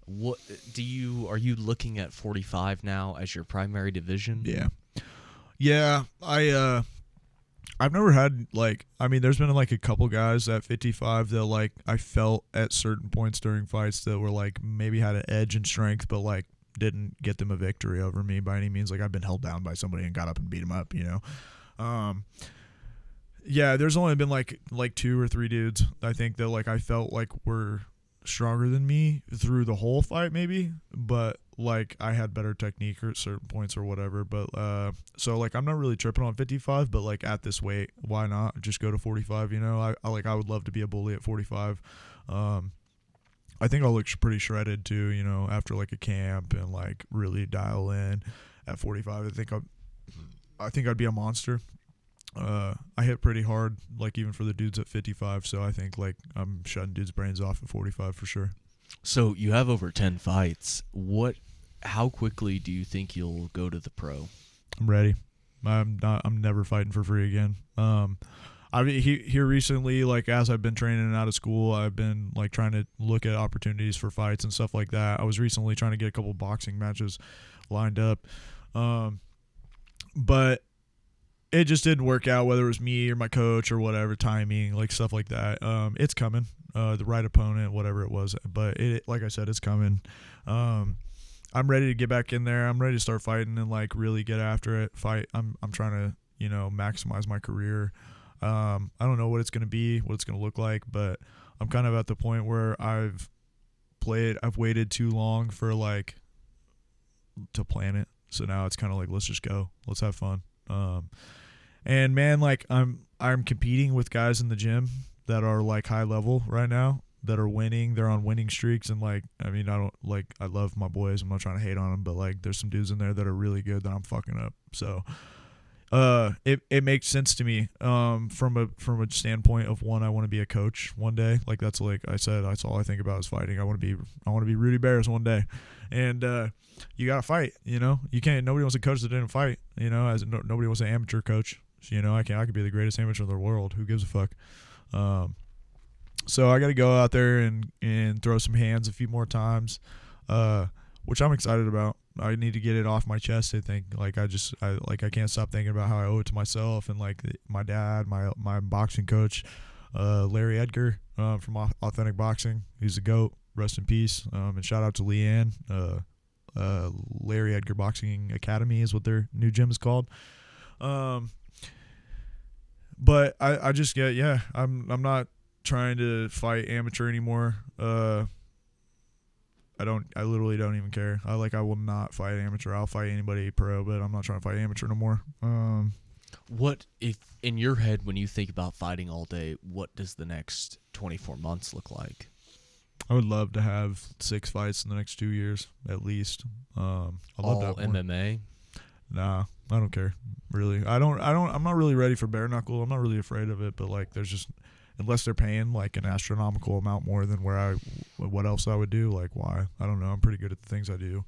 What are you looking at 45 now as your primary division? Yeah. I've never had there's been like a couple guys at 55 that like I felt at certain points during fights that were like maybe had an edge in strength, but like didn't get them a victory over me by any means. Like I've been held down by somebody and got up and beat them up, Yeah, there's only been like 2 or 3 dudes I think that like I felt like were stronger than me through the whole fight maybe, but like I had better technique at certain points or whatever. But so like I'm not really tripping on 55, but like at this weight, why not just go to 45? I would love to be a bully at 45. I think I'll look pretty shredded too, after like a camp and like really dial in at 45. I think I'd be a monster. I hit pretty hard, like even for the dudes at 55. So I think like I'm shutting dudes' brains off at 45 for sure. So you have over 10 fights. How quickly do you think you'll go to the pro? I'm ready. I'm never fighting for free again. Here recently, like as I've been training out of school, I've been like trying to look at opportunities for fights and stuff like that. I was recently trying to get a couple boxing matches lined up. But it just didn't work out, whether it was me or my coach or whatever, timing, like stuff like that. It's coming, the right opponent, whatever it was. But like I said, it's coming. I'm ready to get back in there. I'm ready to start fighting and like really get after it. I'm trying to, maximize my career. I don't know what it's going to be, what it's going to look like, but I'm kind of at the point where I've waited too long for like to plan it. So now it's kind of like, let's just go. Let's have fun. And man, like I'm competing with guys in the gym that are like high level right now that are winning. They're on winning streaks, and like, I mean, I love my boys. I'm not trying to hate on them, but like, there's some dudes in there that are really good that I'm fucking up. So, it makes sense to me. From a standpoint of one, I want to be a coach one day. Like that's like I said, that's all I think about is fighting. I want to be Rudy Bears one day, and you gotta fight. You know, you can't. Nobody wants a coach that didn't fight. You know, nobody wants an amateur coach. You know, I could be the greatest amateur in the world. Who gives a fuck? So I got to go out there and throw some hands a few more times, which I'm excited about. I need to get it off my chest. I think I can't stop thinking about how I owe it to myself and like my dad, my boxing coach, Larry Edgar from Authentic Boxing. He's a GOAT. Rest in peace. And shout out to Leanne. Larry Edgar Boxing Academy is what their new gym is called. But I just get, yeah, I'm not trying to fight amateur anymore. I literally don't even care. I will not fight amateur. I'll fight anybody pro, but I'm not trying to fight amateur no more. What if in your head when you think about fighting all day, what does the next 24 months look like? I would love to have 6 fights in the next 2 years at least. I love that more. MMA? Nah, I don't care. Really. I'm not really ready for bare knuckle. I'm not really afraid of it, but like there's just, unless they're paying like an astronomical amount more than what else I would do, like why? I don't know. I'm pretty good at the things I do.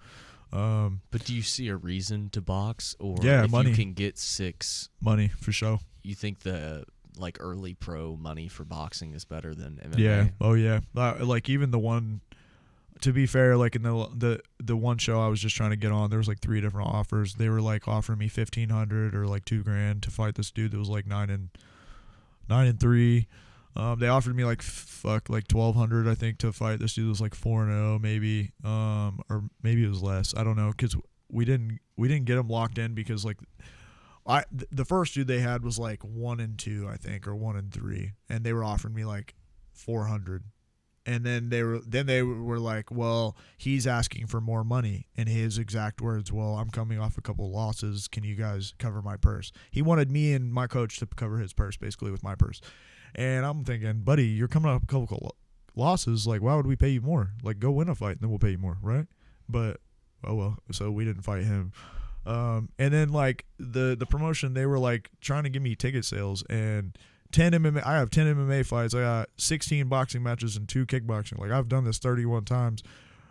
But do you see a reason to box, or yeah, if money. You can get 6 money for sure? You think the like early pro money for boxing is better than MMA? Yeah. Oh yeah. Like even the one, to be fair, like in the one show I was just trying to get on, there was like 3 different offers. They were like offering me $1,500 or like $2,000 to fight this dude that was like 9-3. They offered me like $1,200 I think to fight this dude that was like 4-0 maybe, or maybe it was less. I don't know, because we didn't get him locked in because like the first dude they had was like 1-2 I think, or 1-3, and they were offering me like $400. And then they were like, well, he's asking for more money. And his exact words, well, I'm coming off a couple of losses. Can you guys cover my purse? He wanted me and my coach to cover his purse, basically, with my purse. And I'm thinking, buddy, you're coming off a couple of losses. Like, why would we pay you more? Like, go win a fight, and then we'll pay you more, right? But, oh, well. So we didn't fight him. And then, like, the promotion, they were, like, trying to give me ticket sales. And 10 MMA. I have 10 MMA fights. I got 16 boxing matches and 2 kickboxing. Like I've done this 31 times,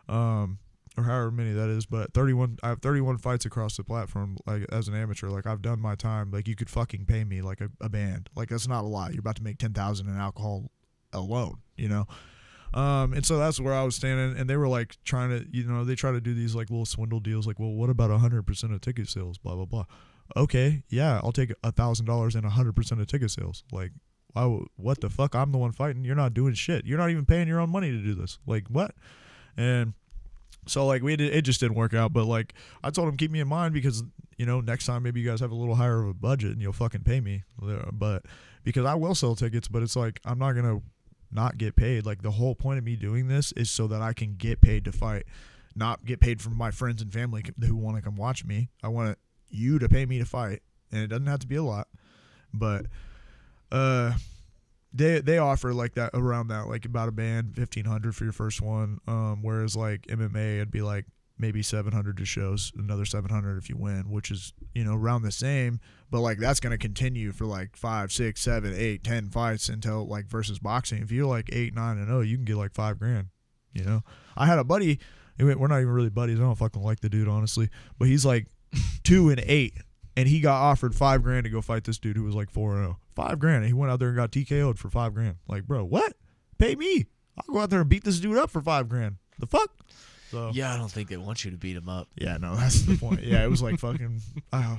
or however many that is. But 31. I have 31 fights across the platform. Like as an amateur, like I've done my time. Like you could fucking pay me like a band. Like that's not a lot. You're about to make 10,000 in alcohol alone. You know. And so that's where I was standing, and they were like trying to, you know, they try to do these like little swindle deals. Like, well, what about 100% of ticket sales? Blah blah blah. Okay, yeah, I'll take $1,000 and 100% of ticket sales. Like, wow, what the fuck? I'm the one fighting. You're not doing shit. You're not even paying your own money to do this. Like, what? And so, like, it just didn't work out. But, like, I told him, keep me in mind because, you know, next time maybe you guys have a little higher of a budget and you'll fucking pay me. But because I will sell tickets, but it's like I'm not going to not get paid. Like, the whole point of me doing this is so that I can get paid to fight, not get paid from my friends and family who want to come watch me. I want you to pay me to fight, and it doesn't have to be a lot, but they offer like that, around that, like about a band, $1,500 for your first one, whereas like MMA it'd be like maybe $700 to shows, another $700 if you win, which is, you know, around the same, but like that's going to continue for like 5, 6, 7, 8, 10 fights until like versus boxing. If you're like 8, 9-0, you can get like $5,000. You know, I had a buddy, we're not even really buddies, I don't fucking like the dude honestly, but he's like 2-8, and he got offered $5,000 to go fight this dude who was like 4-0. $5,000, and he went out there and got TKO'd for $5,000. Like, bro, what? Pay me. I'll go out there and beat this dude up for $5,000. The fuck? So yeah, I don't think they want you to beat him up. yeah, no, that's the point. Yeah, it was like fucking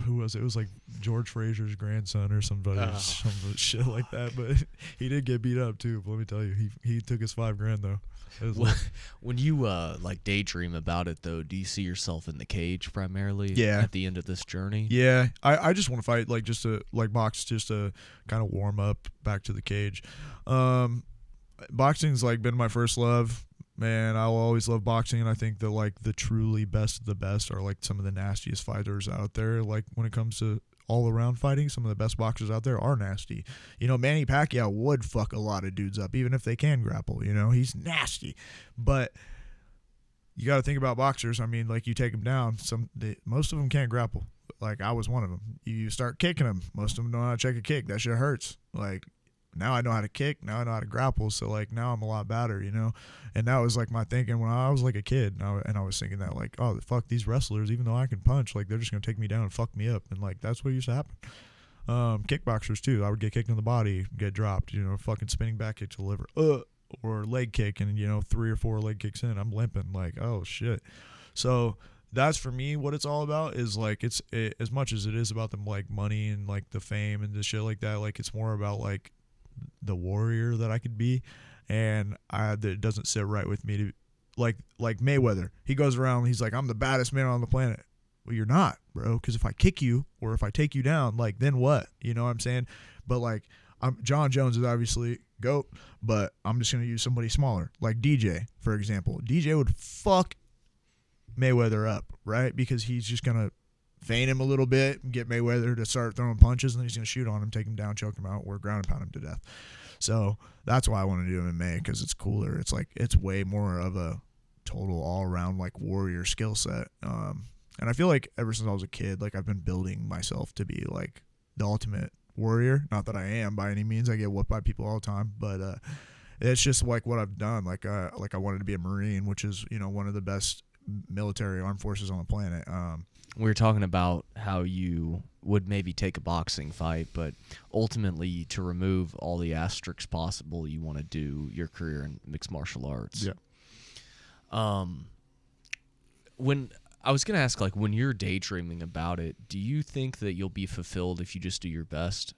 who was it? It was like George Frazier's grandson or somebody, some shit like that. But he did get beat up too. But let me tell you, he took his $5,000 though. When you like daydream about it though, do you see yourself in the cage primarily? Yeah. At the end of this journey? Yeah, I just want to fight, like just to like box, just to kind of warm up back to the cage. Boxing's like been my first love. Man, I'll always love boxing, and I think that like the truly best of the best are like some of the nastiest fighters out there. Like when it comes to all around fighting, some of the best boxers out there are nasty. You know, Manny Pacquiao would fuck a lot of dudes up, even if they can grapple. You know, he's nasty. But you got to think about boxers. I mean, like, you take them down, most of them can't grapple. Like, I was one of them. You start kicking them. Most of them know how to check a kick. That shit hurts. Like, now I know how to kick. Now I know how to grapple. So, like, now I'm a lot better, you know? And that was, like, my thinking when I was, like, a kid. And I was thinking that, like, oh, fuck, these wrestlers, even though I can punch, like, they're just going to take me down and fuck me up. And, like, that's what used to happen. Kickboxers, too. I would get kicked in the body, get dropped, you know, fucking spinning back kick to the liver. Or leg kick, and, you know, 3 or 4 leg kicks in, I'm limping. Like, oh, shit. So that's for me what it's all about is, like, as much as it is about them, like, money and, like, the fame and the shit like that, like, it's more about, like, the warrior that I could be, and it doesn't sit right with me to, like Mayweather. He goes around, he's like, I'm the baddest man on the planet. Well, you're not, bro, because if I kick you or if I take you down, like, then what? You know what I'm saying? But, like, John Jones is obviously GOAT, but I'm just going to use somebody smaller, like DJ, for example. DJ would fuck Mayweather up, right? Because he's just going to feint him a little bit and get Mayweather to start throwing punches, and then he's going to shoot on him, take him down, choke him out, or ground and pound him to death. So that's why I want to do MMA, because it's cooler. It's like, it's way more of a total all-around, like, warrior skill set. And I feel like ever since I was a kid, like, I've been building myself to be, like, the ultimate warrior. Not that I am by any means. I get whooped by people all the time, but it's just, like, what I've done. Like I wanted to be a Marine, which is, you know, one of the best military armed forces on the planet. We were talking about how you would maybe take a boxing fight, but ultimately, to remove all the asterisks possible, you want to do your career in mixed martial arts. Yeah. When I was going to ask, like, when you're daydreaming about it, do you think that you'll be fulfilled if you just do your best?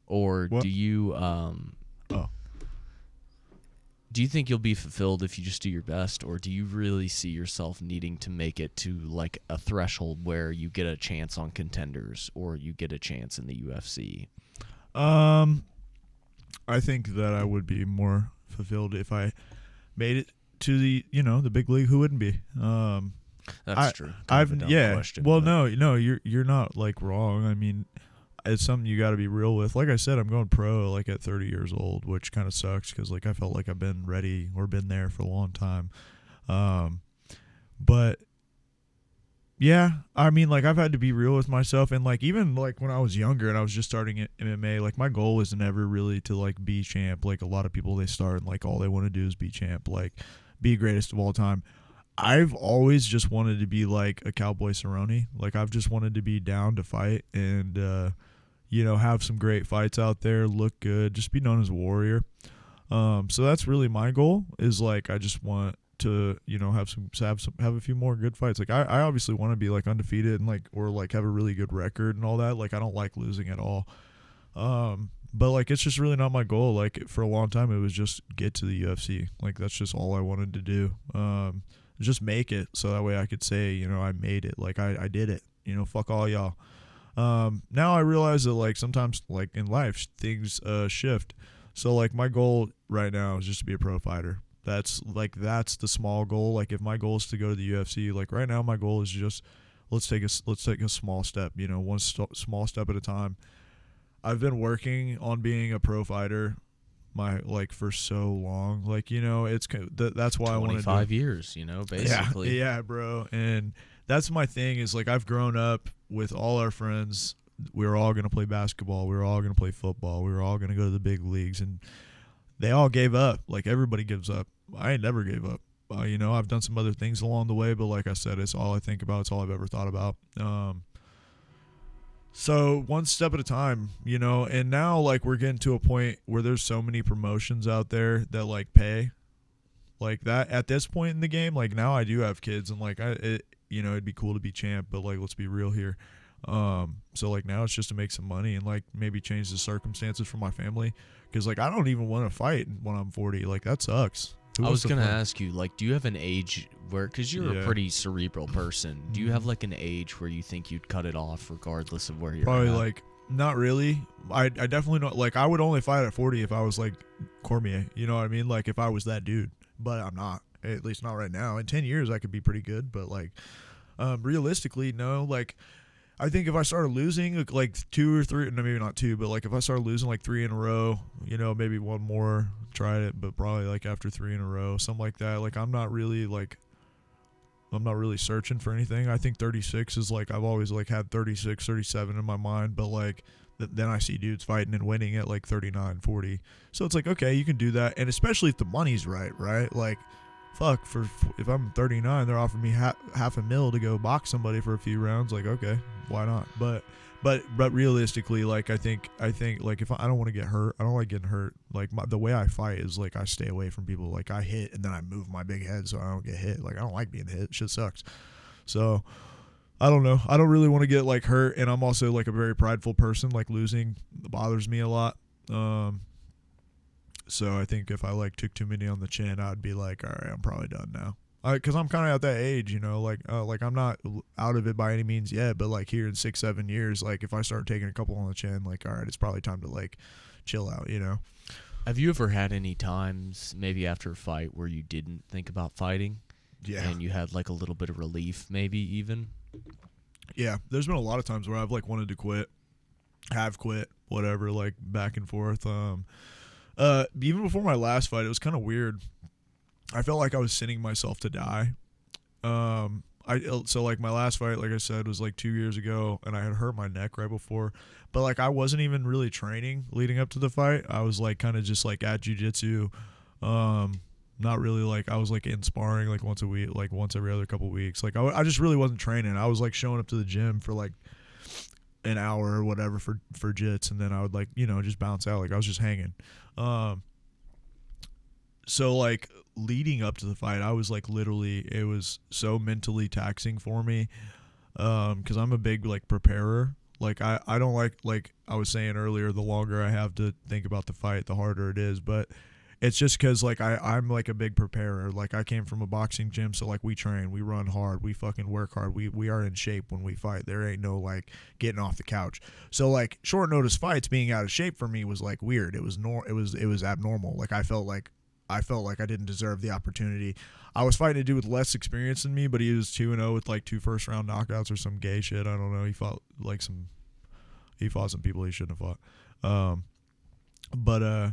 Or what? do you do you think you'll be fulfilled if you just do your best, or do you really see yourself needing to make it to, like, a threshold where you get a chance on Contenders or you get a chance in the UFC? I think that I would be more fulfilled if I made it to the, you know, the big league. Who wouldn't be? That's true. Question, well, no, you're not, like, wrong. I mean, it's something you got to be real with. Like I said, I'm going pro, like, at 30 years old, which kind of sucks because, like, I felt like I've been ready or been there for a long time. But yeah, I mean, like, I've had to be real with myself, and, like, even, like, when I was younger and I was just starting at MMA, like, my goal was never really to, like, be champ. Like, a lot of people, they start and, like, all they want to do is be champ, like, be greatest of all time. I've always just wanted to be, like, a Cowboy Cerrone. Like, I've just wanted to be down to fight and, you know, have some great fights out there, look good, just be known as a warrior. So that's really my goal is, like, I just want to, you know, have a few more good fights. Like, I obviously want to be, like, undefeated and, like, or, like, have a really good record and all that. Like, I don't like losing at all. But, like, it's just really not my goal. Like, for a long time, it was just get to the UFC. Like, that's just all I wanted to do. Just make it so that way I could say, you know, I made it. Like, I did it. You know, fuck all y'all. Now I realize that, like, sometimes, like, in life, things shift. So, like, my goal right now is just to be a pro fighter. That's the small goal. Like, if my goal is to go to the UFC, like, right now my goal is just let's take a small step, you know, one small step at a time. I've been working on being a pro fighter for so long. Like, you know, it's that's why I want to do 25 years, you know, basically. Yeah, bro. And that's my thing is, like, I've grown up with all our friends. We were all going to play basketball. We were all going to play football. We were all going to go to the big leagues, and they all gave up. Like, everybody gives up. I ain't never gave up. You know, I've done some other things along the way, but like I said, it's all I think about. It's all I've ever thought about. So one step at a time, you know, and now, like, we're getting to a point where there's so many promotions out there that, like, pay like that at this point in the game. Like, now I do have kids, and, like, you know, it'd be cool to be champ, but, like, let's be real here. So, like, now it's just to make some money and, like, maybe change the circumstances for my family, because, like, I don't even want to fight when I'm 40. Like, that sucks. I was going to ask you, like, do you have an age where, because you're a pretty cerebral person, do you have, like, an age where you think you'd cut it off regardless of where you're Probably, at? like, not really. I definitely don't. Like, I would only fight at 40 if I was, like, Cormier. You know what I mean? Like, if I was that dude. But I'm not. At least not right now. In 10 years, I could be pretty good. But, like, realistically, no. Like, I think if I started losing like 2 or 3, no, maybe not 2, but like if I started losing like 3 in a row, you know, maybe one more, tried it, but probably like after 3 in a row, something like that. Like I'm not really searching for anything. I think 36 is like, I've always like had 36, 37 in my mind, but like then I see dudes fighting and winning at like 39, 40. So it's like, okay, you can do that. And especially if the money's right? Like, fuck, if I'm 39, they're offering me half $1,000,000 to go box somebody for a few rounds. Like, okay, why not? But realistically, like I think like if I don't want to get hurt, I don't like getting hurt. Like the way I fight is like I stay away from people. Like I hit and then I move my big head so I don't get hit. Like I don't like being hit. Shit sucks. So I don't know. I don't really want to get like hurt, and I'm also like a very prideful person. Like losing bothers me a lot. So I think if I like took too many on the chin, I'd be like, all right, I'm probably done now. Because I'm kind of at that age, you know, like I'm not out of it by any means yet, but like here in 6-7 years, like if I start taking a couple on the chin, like all right, it's probably time to like chill out, you know. Have you ever had any times, maybe after a fight, where you didn't think about fighting? Yeah. And you had like a little bit of relief, maybe even? Yeah, there's been a lot of times where I've like wanted to quit, have quit, whatever, like back and forth. Even before my last fight, it was kind of weird. I felt like I was sending myself to die. So like my last fight, like I said, was like 2 years ago, and I had hurt my neck right before. But like I wasn't even really training leading up to the fight. I was like kind of just like at jiu-jitsu. Not really like I was like in sparring like once a week, like once every other couple weeks. Like I just really wasn't training. I was like showing up to the gym for like an hour or whatever for jits, and then I would like, you know, just bounce out. Like I was just hanging. So like leading up to the fight, I was like literally, it was so mentally taxing for me, because I'm a big like preparer. Like I don't like I was saying earlier, the longer I have to think about the fight, the harder it is. But it's just because like I'm like a big preparer. Like I came from a boxing gym, so like we train, we run hard, we fucking work hard, we are in shape when we fight. There ain't no like getting off the couch. So like short notice fights, being out of shape for me was like weird. It was it was abnormal. Like I felt like I didn't deserve the opportunity. I was fighting a dude with less experience than me, but he was 2-0 with like 2 first-round knockouts or some gay shit. I don't know. He fought some people he shouldn't have fought. But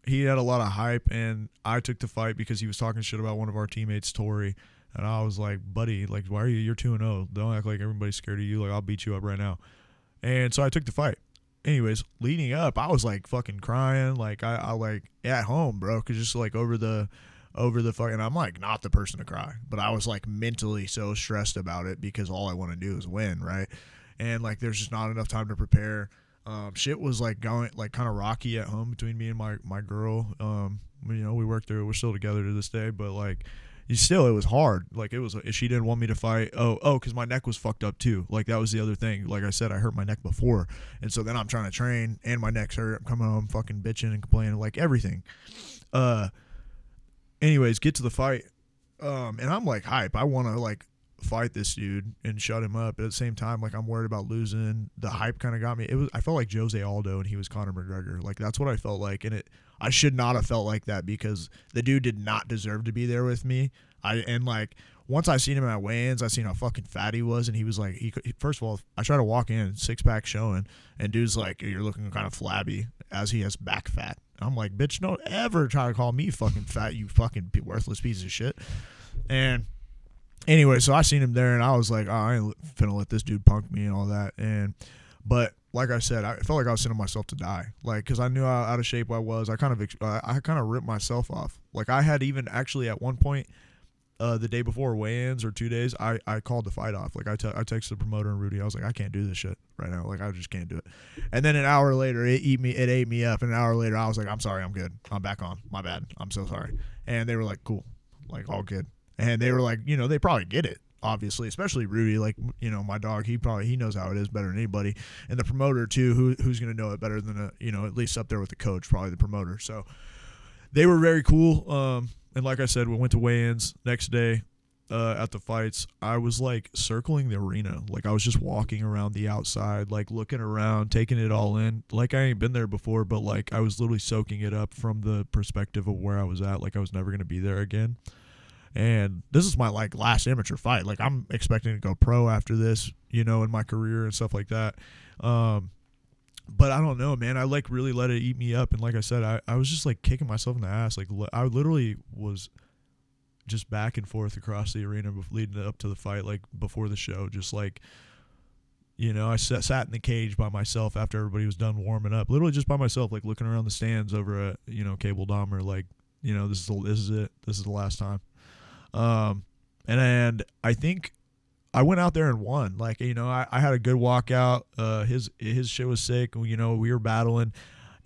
he had a lot of hype, and I took the fight because he was talking shit about one of our teammates, Tori. And I was like, buddy, like, why are you're 2-0. Don't act like everybody's scared of you. Like, I'll beat you up right now. And so I took the fight. Anyways, leading up, I was like fucking crying, like I like at home, bro, cause just like over the fucking, I'm like not the person to cry, but I was like mentally so stressed about it because all I want to do is win, right? And like there's just not enough time to prepare. Shit was like going like kind of rocky at home between me and my girl. You know, we worked through it. We're still together to this day, but like it was hard. Like it was, she didn't want me to fight. Because my neck was fucked up too. Like that was the other thing. Like I said, I hurt my neck before, and so then I'm trying to train, and my neck's hurt. I'm coming home fucking bitching and complaining, like everything. Anyways, get to the fight, and I'm like hype. I want to like fight this dude and shut him up. But at the same time, like I'm worried about losing. The hype kind of got me. I felt like Jose Aldo, and he was Conor McGregor. Like that's what I felt like, and I should not have felt like that because the dude did not deserve to be there with me. Once I seen him at weigh-ins, I seen how fucking fat he was, and he was like, first of all, I try to walk in, 6-pack showing, and dude's like, you're looking kind of flabby, as he has back fat. I'm like, bitch, don't ever try to call me fucking fat, you fucking worthless piece of shit. And anyway, so I seen him there, and I was like, oh, I ain't finna let this dude punk me and all that. But like I said, I felt like I was sending myself to die, like because I knew how out of shape I was. I kind of ripped myself off. Like I had even actually at one point, the day before weigh-ins or 2 days, I called the fight off. Like I texted the promoter and Rudy. I was like, I can't do this shit right now. Like I just can't do it. And then an hour later, it ate me up. And an hour later, I was like, I'm sorry, I'm good. I'm back on. My bad. I'm so sorry. And they were like, cool, like all good. And they were like, you know, they probably get it. Obviously, especially Rudy, like, you know, my dog, he knows how it is better than anybody, and the promoter too, who's gonna know it better than at least up there with the coach, probably the promoter. So they were very cool. And like I said, we went to weigh-ins next day. At the fights, I was like circling the arena, like I was just walking around the outside, like looking around, taking it all in. Like I ain't been there before, but like I was literally soaking it up from the perspective of where I was at, like I was never gonna be there again. And this is my like last amateur fight. Like I'm expecting to go pro after this, you know, in my career and stuff like that. But I don't know, man. I like really let it eat me up. And like I said, I was just like kicking myself in the ass. Like I literally was just back and forth across the arena leading up to the fight, like before the show, just like, you know, I sat in the cage by myself after everybody was done warming up, literally just by myself, like looking around the stands over a, you know, cable dahmer, like, you know, this is it. This is the last time. And I think I went out there and won. Like, you know, I had a good walkout. His shit was sick. You know, we were battling.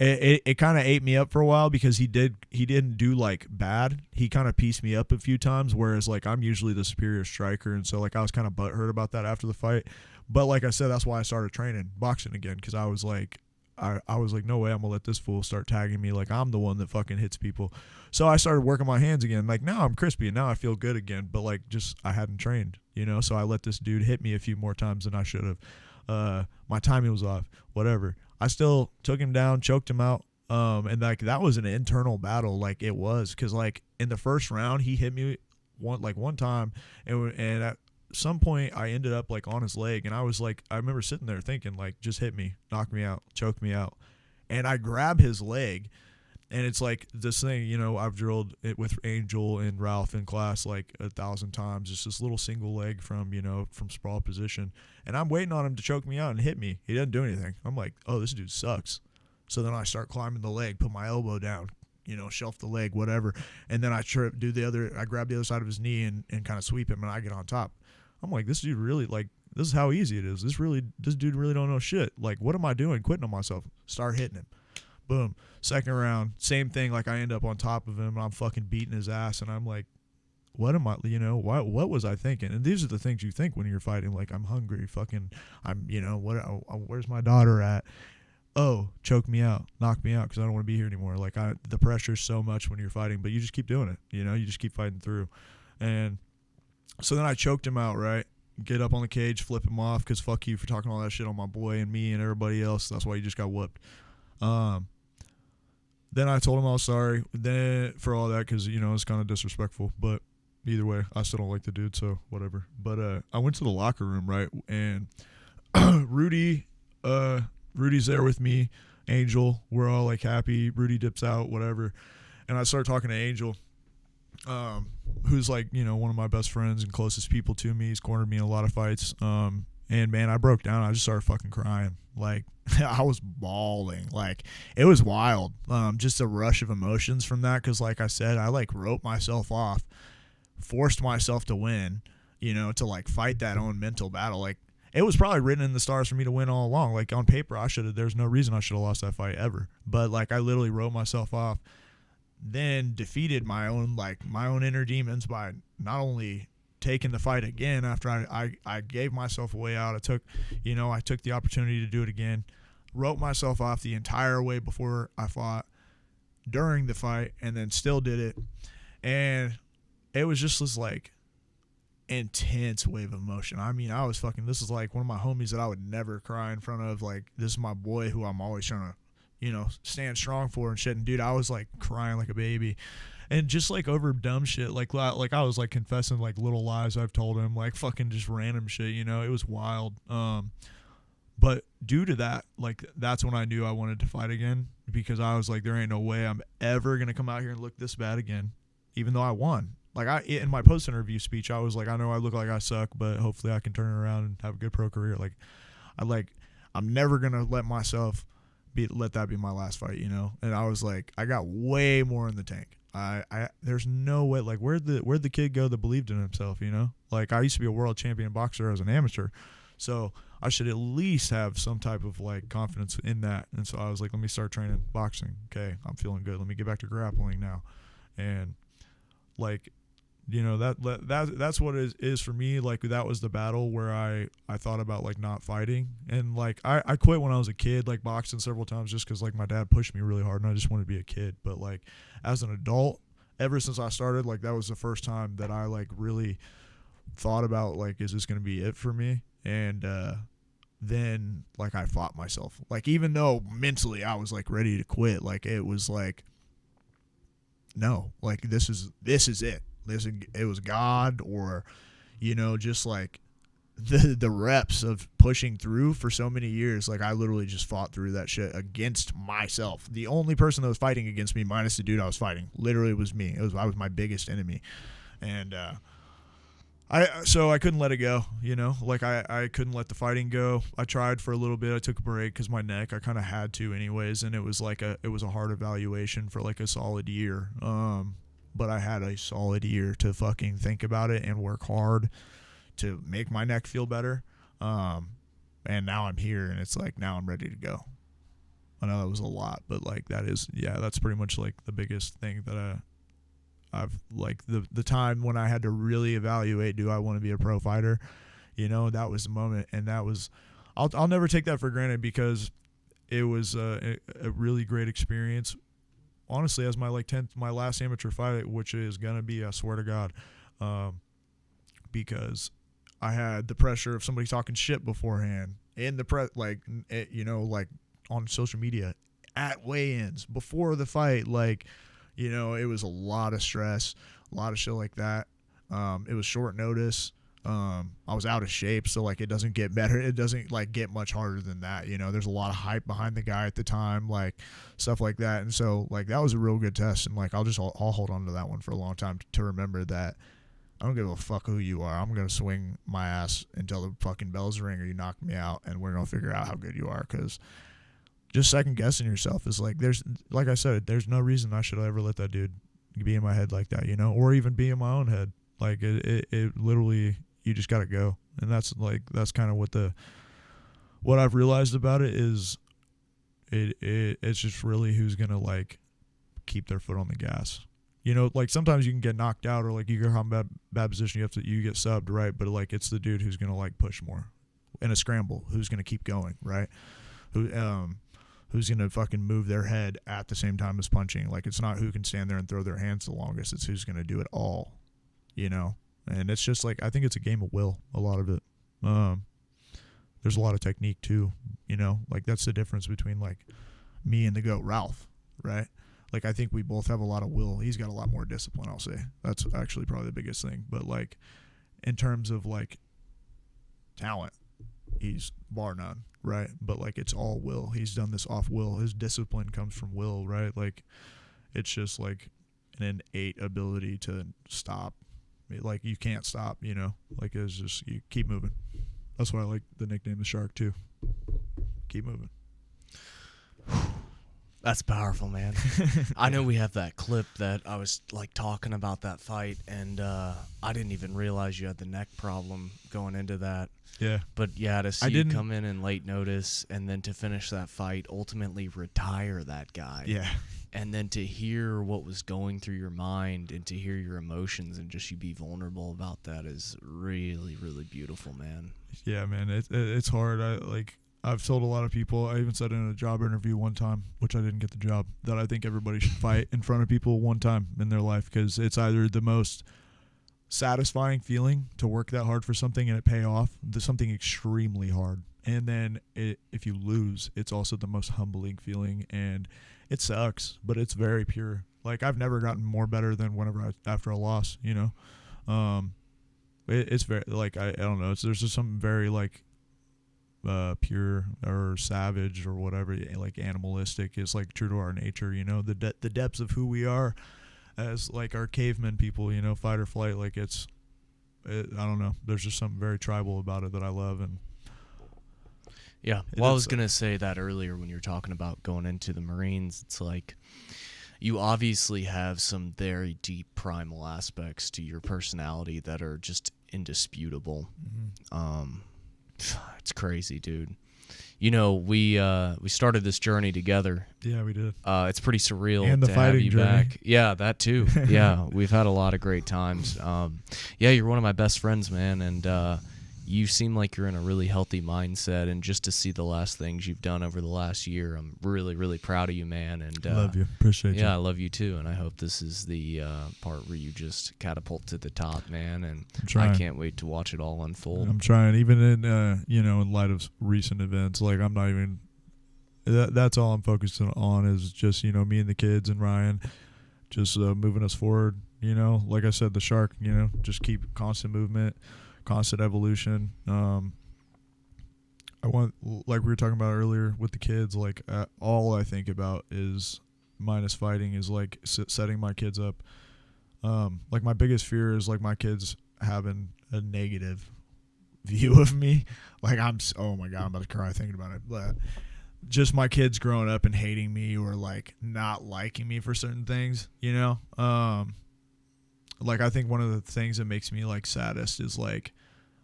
It kind of ate me up for a while because he didn't do like bad. He kind of pieced me up a few times, whereas like I'm usually the superior striker, and so like I was kind of butthurt about that after the fight. But like I said, that's why I started training boxing again, because I was like, no way I'm gonna let this fool start tagging me like I'm the one that fucking hits people. So I started working my hands again. Like now I'm crispy and now I feel good again, but like just I hadn't trained, you know. So I let this dude hit me a few more times than I should have. My timing was off. Whatever. I still took him down, choked him out. And like that was an internal battle, like it was, because like in the first round he hit me one time, and at some point I ended up like on his leg, and I was like, I remember sitting there thinking like, just hit me, knock me out, choke me out, and I grab his leg, and it's like this thing, you know, I've drilled it with Angel and Ralph in class like 1,000 times. It's this little single leg from sprawl position, and I'm waiting on him to choke me out and hit me. He doesn't do anything. I'm like, oh, this dude sucks. So then I start climbing the leg, put my elbow down, you know, shelf the leg, whatever, and then I I grab the other side of his knee and kind of sweep him, and I get on top. I'm like, this dude really, like, this is how easy it is. This dude really don't know shit. Like, what am I doing? Quitting on myself. Start hitting him. Boom. Second round, same thing. Like, I end up on top of him, and I'm fucking beating his ass, and I'm like, what am I, you know, what was I thinking? And these are the things you think when you're fighting. Like, I'm hungry, you know, where's my daughter at? Oh, choke me out, knock me out, because I don't want to be here anymore. Like, the pressure's so much when you're fighting, but you just keep doing it, you know, you just keep fighting through. And so then I choked him out, right? Get up on the cage, flip him off, because fuck you for talking all that shit on my boy and me and everybody else. That's why you just got whooped. Then I told him I was sorry for all that, because, you know, it's kind of disrespectful. But either way, I still don't like the dude, so whatever. But I went to the locker room, right? And Rudy's there with me. Angel, we're all like happy. Rudy dips out, whatever. And I start talking to Angel, who's like, you know, one of my best friends and closest people to me. He's cornered me in a lot of fights. And man, I broke down. I just started fucking crying. Like, I was bawling. Like, it was wild. Just a rush of emotions from that. Cause like I said, I like wrote myself off, forced myself to win, you know, to like fight that own mental battle. Like, it was probably written in the stars for me to win all along. Like, on paper, there's no reason I should have lost that fight ever. But like, I literally wrote myself off, then defeated my own inner demons by not only taking the fight again after I gave myself a way out. I took the opportunity to do it again, wrote myself off the entire way before I fought, during the fight, and then still did it. And it was just this like intense wave of emotion. I mean, this is like one of my homies that I would never cry in front of. Like, this is my boy who I'm always trying to, you know, stand strong for and shit. And dude, I was like crying like a baby, and just like over dumb shit. Like I was like confessing like little lies I've told him, like fucking just random shit, you know. It was wild. But due to that, like, that's when I knew I wanted to fight again, because I was like, there ain't no way I'm ever gonna come out here and look this bad again, even though I won. Like, in my post-interview speech, I was like, I know I look like I suck, but hopefully I can turn it around and have a good pro career. Like, I'm never gonna let myself let that be my last fight, you know. And I was like, I got way more in the tank. There's no way. Like, where'd the kid go that believed in himself, you know? Like, I used to be a world champion boxer as an amateur, so I should at least have some type of like confidence in that. And so I was like, let me start training boxing. Okay, I'm feeling good. Let me get back to grappling now. And like, you know, that's what it is for me. Like, that was the battle where I thought about like not fighting. And like, I quit when I was a kid, like boxing several times, just because like my dad pushed me really hard and I just wanted to be a kid. But like, as an adult, ever since I started, like, that was the first time that I like really thought about like, is this gonna be it for me? And then like, I fought myself. Like, even though mentally I was like ready to quit, like, it was like, no, like, this is it. it was God or, you know, just like the reps of pushing through for so many years. Like I literally just fought through that shit against myself. The only person that was fighting against me, minus the dude I was fighting, literally was me. I was my biggest enemy. And so I couldn't let it go, you know, like I couldn't let the fighting go. I tried for a little bit. I took a break because my neck, I kind of had to anyways. And it was a hard evaluation for like a solid year. But I had a solid year to fucking think about it and work hard to make my neck feel better. And now I'm here and it's like, now I'm ready to go. I know that was a lot, but like that's pretty much like the biggest thing that I've like the time when I had to really evaluate, do I want to be a pro fighter? You know, that was the moment. And that was, I'll never take that for granted because it was a really great experience. Honestly, as my last amateur fight, which is going to be, I swear to God, because I had the pressure of somebody talking shit beforehand in the you know, like on social media at weigh-ins before the fight. Like, you know, it was a lot of stress, a lot of shit like that. It was short notice. I was out of shape, so like it doesn't get better. It doesn't like get much harder than that. You know, there's a lot of hype behind the guy at the time, like stuff like that. And so like that was a real good test. And like I'll hold on to that one for a long time to remember that I don't give a fuck who you are. I'm gonna swing my ass until the fucking bells ring or you knock me out, and we're gonna figure out how good you are. Because just second guessing yourself is like like I said, there's no reason I should ever let that dude be in my head like that, you know, or even be in my own head. Like it literally, you just gotta go. And that's kind of what I've realized about it is it's just really who's gonna like keep their foot on the gas. You know, like sometimes you can get knocked out or like you get in a bad position, you get subbed, right? But like it's the dude who's gonna like push more in a scramble, who's gonna keep going, right? Who's gonna fucking move their head at the same time as punching. Like it's not who can stand there and throw their hands the longest, it's who's gonna do it all, you know? And it's just like, I think it's a game of will, a lot of it. There's a lot of technique too, you know? Like that's the difference between like me and the GOAT Ralph, right? Like I think we both have a lot of will. He's got a lot more discipline, I'll say. That's actually probably the biggest thing. But like in terms of like talent, he's bar none, right? But like it's all will. He's done this off will. His discipline comes from will, right? Like it's just like an innate ability to stop. Like you can't stop, you know? Like it's just, you keep moving. That's why I like the nickname the Shark too. Keep moving. That's powerful, man. I know we have that clip that I was like talking about that fight, and I didn't even realize you had the neck problem going into that. Yeah. But yeah, to see you come in late notice and then to finish that fight, ultimately retire that guy. Yeah. And then to hear what was going through your mind and to hear your emotions and just you be vulnerable about that is really, really beautiful, man. Yeah, man. It's hard. I've told a lot of people, I even said in a job interview one time, which I didn't get the job, that I think everybody should fight in front of people one time in their life, because it's either the most satisfying feeling to work that hard for something and it pay off, something extremely hard. And then if you lose, it's also the most humbling feeling, and it sucks, but it's very pure. Like I've never gotten more better than after a loss, you know? It's very, like, I don't know. There's just something very like, pure or savage or whatever, like animalistic is like true to our nature, you know, the depths of who we are as like our caveman people, you know, fight or flight. Like I don't know, there's just something very tribal about it that I love. And yeah, well, I was gonna say that earlier when you were talking about going into the Marines. It's like you obviously have some very deep primal aspects to your personality that are just indisputable. Mm-hmm. It's crazy, dude. You know, we started this journey together. Yeah, we did. It's pretty surreal and to have you back. Yeah, that too. Yeah, we've had a lot of great times. Yeah, you're one of my best friends, man, and you seem like you're in a really healthy mindset. And just to see the last things you've done over the last year, I'm really, really proud of you, man. And love you. Appreciate you. Yeah, I love you too. And I hope this is the part where you just catapult to the top, man. And I can't wait to watch it all unfold. I'm trying, even in you know, in light of recent events. Like I'm not even. That's all I'm focused on is just, you know, me and the kids and Ryan, just moving us forward. You know, like I said, the shark. You know, just keep constant movement, constant evolution. I want, like we were talking about earlier with the kids, like all I think about is, minus fighting, is like setting my kids up. Like my biggest fear is like my kids having a negative view of me. Like oh my God, I'm about to cry thinking about it. But just my kids growing up and hating me or like not liking me for certain things, you know? Like I think one of the things that makes me like saddest is like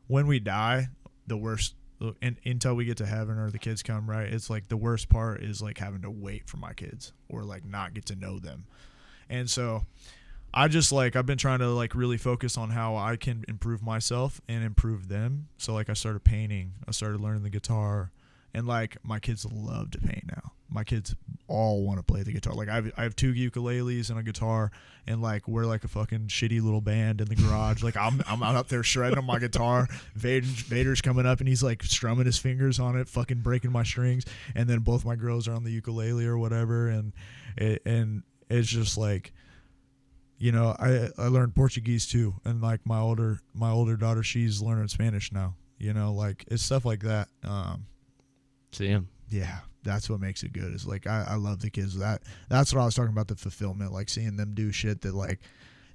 when we die, the worst, and until we get to heaven or the kids come, right? It's like the worst part is like having to wait for my kids or like not get to know them. And so I just like, I've been trying to like really focus on how I can improve myself and improve them. So like I started painting, I started learning the guitar, and like my kids love to paint now. My kids all want to play the guitar. Like I have 2 ukuleles and a guitar, and like we're like a fucking shitty little band in the garage. Like I'm out there shredding on my guitar. Vader's coming up and he's like strumming his fingers on it, fucking breaking my strings. And then both my girls are on the ukulele or whatever, and it's just like, you know, I learned Portuguese too, and like my older daughter, she's learning Spanish now. You know, like it's stuff like that. See him. Yeah, that's what makes it good. It's like I love the kids. That's what I was talking about, the fulfillment, like seeing them do shit that like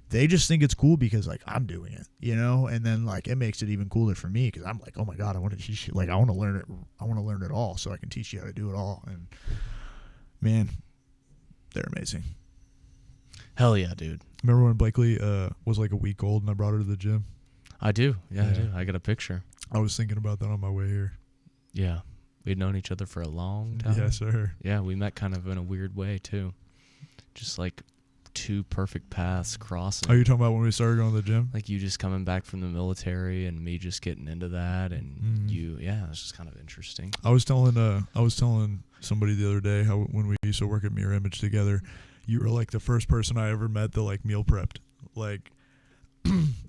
they just think it's cool because like I'm doing it, you know. And then like it makes it even cooler for me because I'm like, oh my God, I want to teach you. Like I want to learn it. I want to learn it all so I can teach you how to do it all. And man, they're amazing. Hell yeah, dude. Remember when Blakely was like a week old and I brought her to the gym? I do. Yeah, I do. I got a picture. I was thinking about that on my way here. Yeah. We'd known each other for a long time. Yes, sir. Yeah, we met kind of in a weird way, too. Just like 2 perfect paths crossing. Are you talking about when we started going to the gym? Like you just coming back from the military and me just getting into that, and yeah, it's just kind of interesting. I was telling somebody the other day how when we used to work at Mirror Image together, you were like the first person I ever met that like meal prepped, like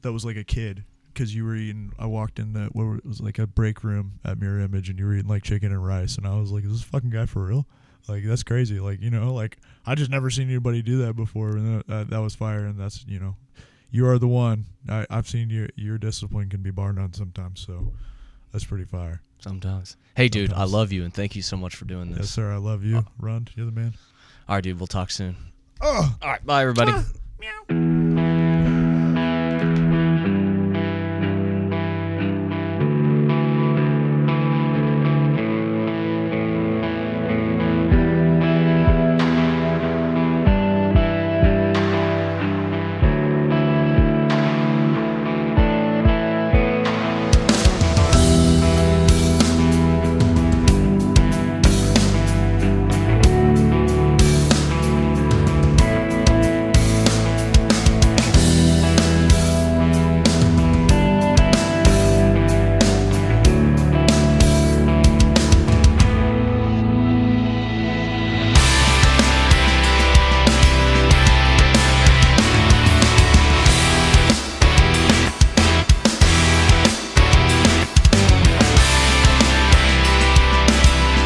that was like a kid. Because you were eating, I walked in it was like a break room at Mirror Image, and you were eating like chicken and rice, and I was like, is this fucking guy for real? Like that's crazy. Like, you know, like I just never seen anybody do that before, and that was fire. And that's, you know, you are the one. I've seen your discipline can be bar none sometimes, so that's pretty fire. Sometimes. Hey, dude, I love you, and thank you so much for doing this. Yes, sir. I love you. Rund, you're the man. All right, dude. We'll talk soon. Oh. All right. Bye, everybody.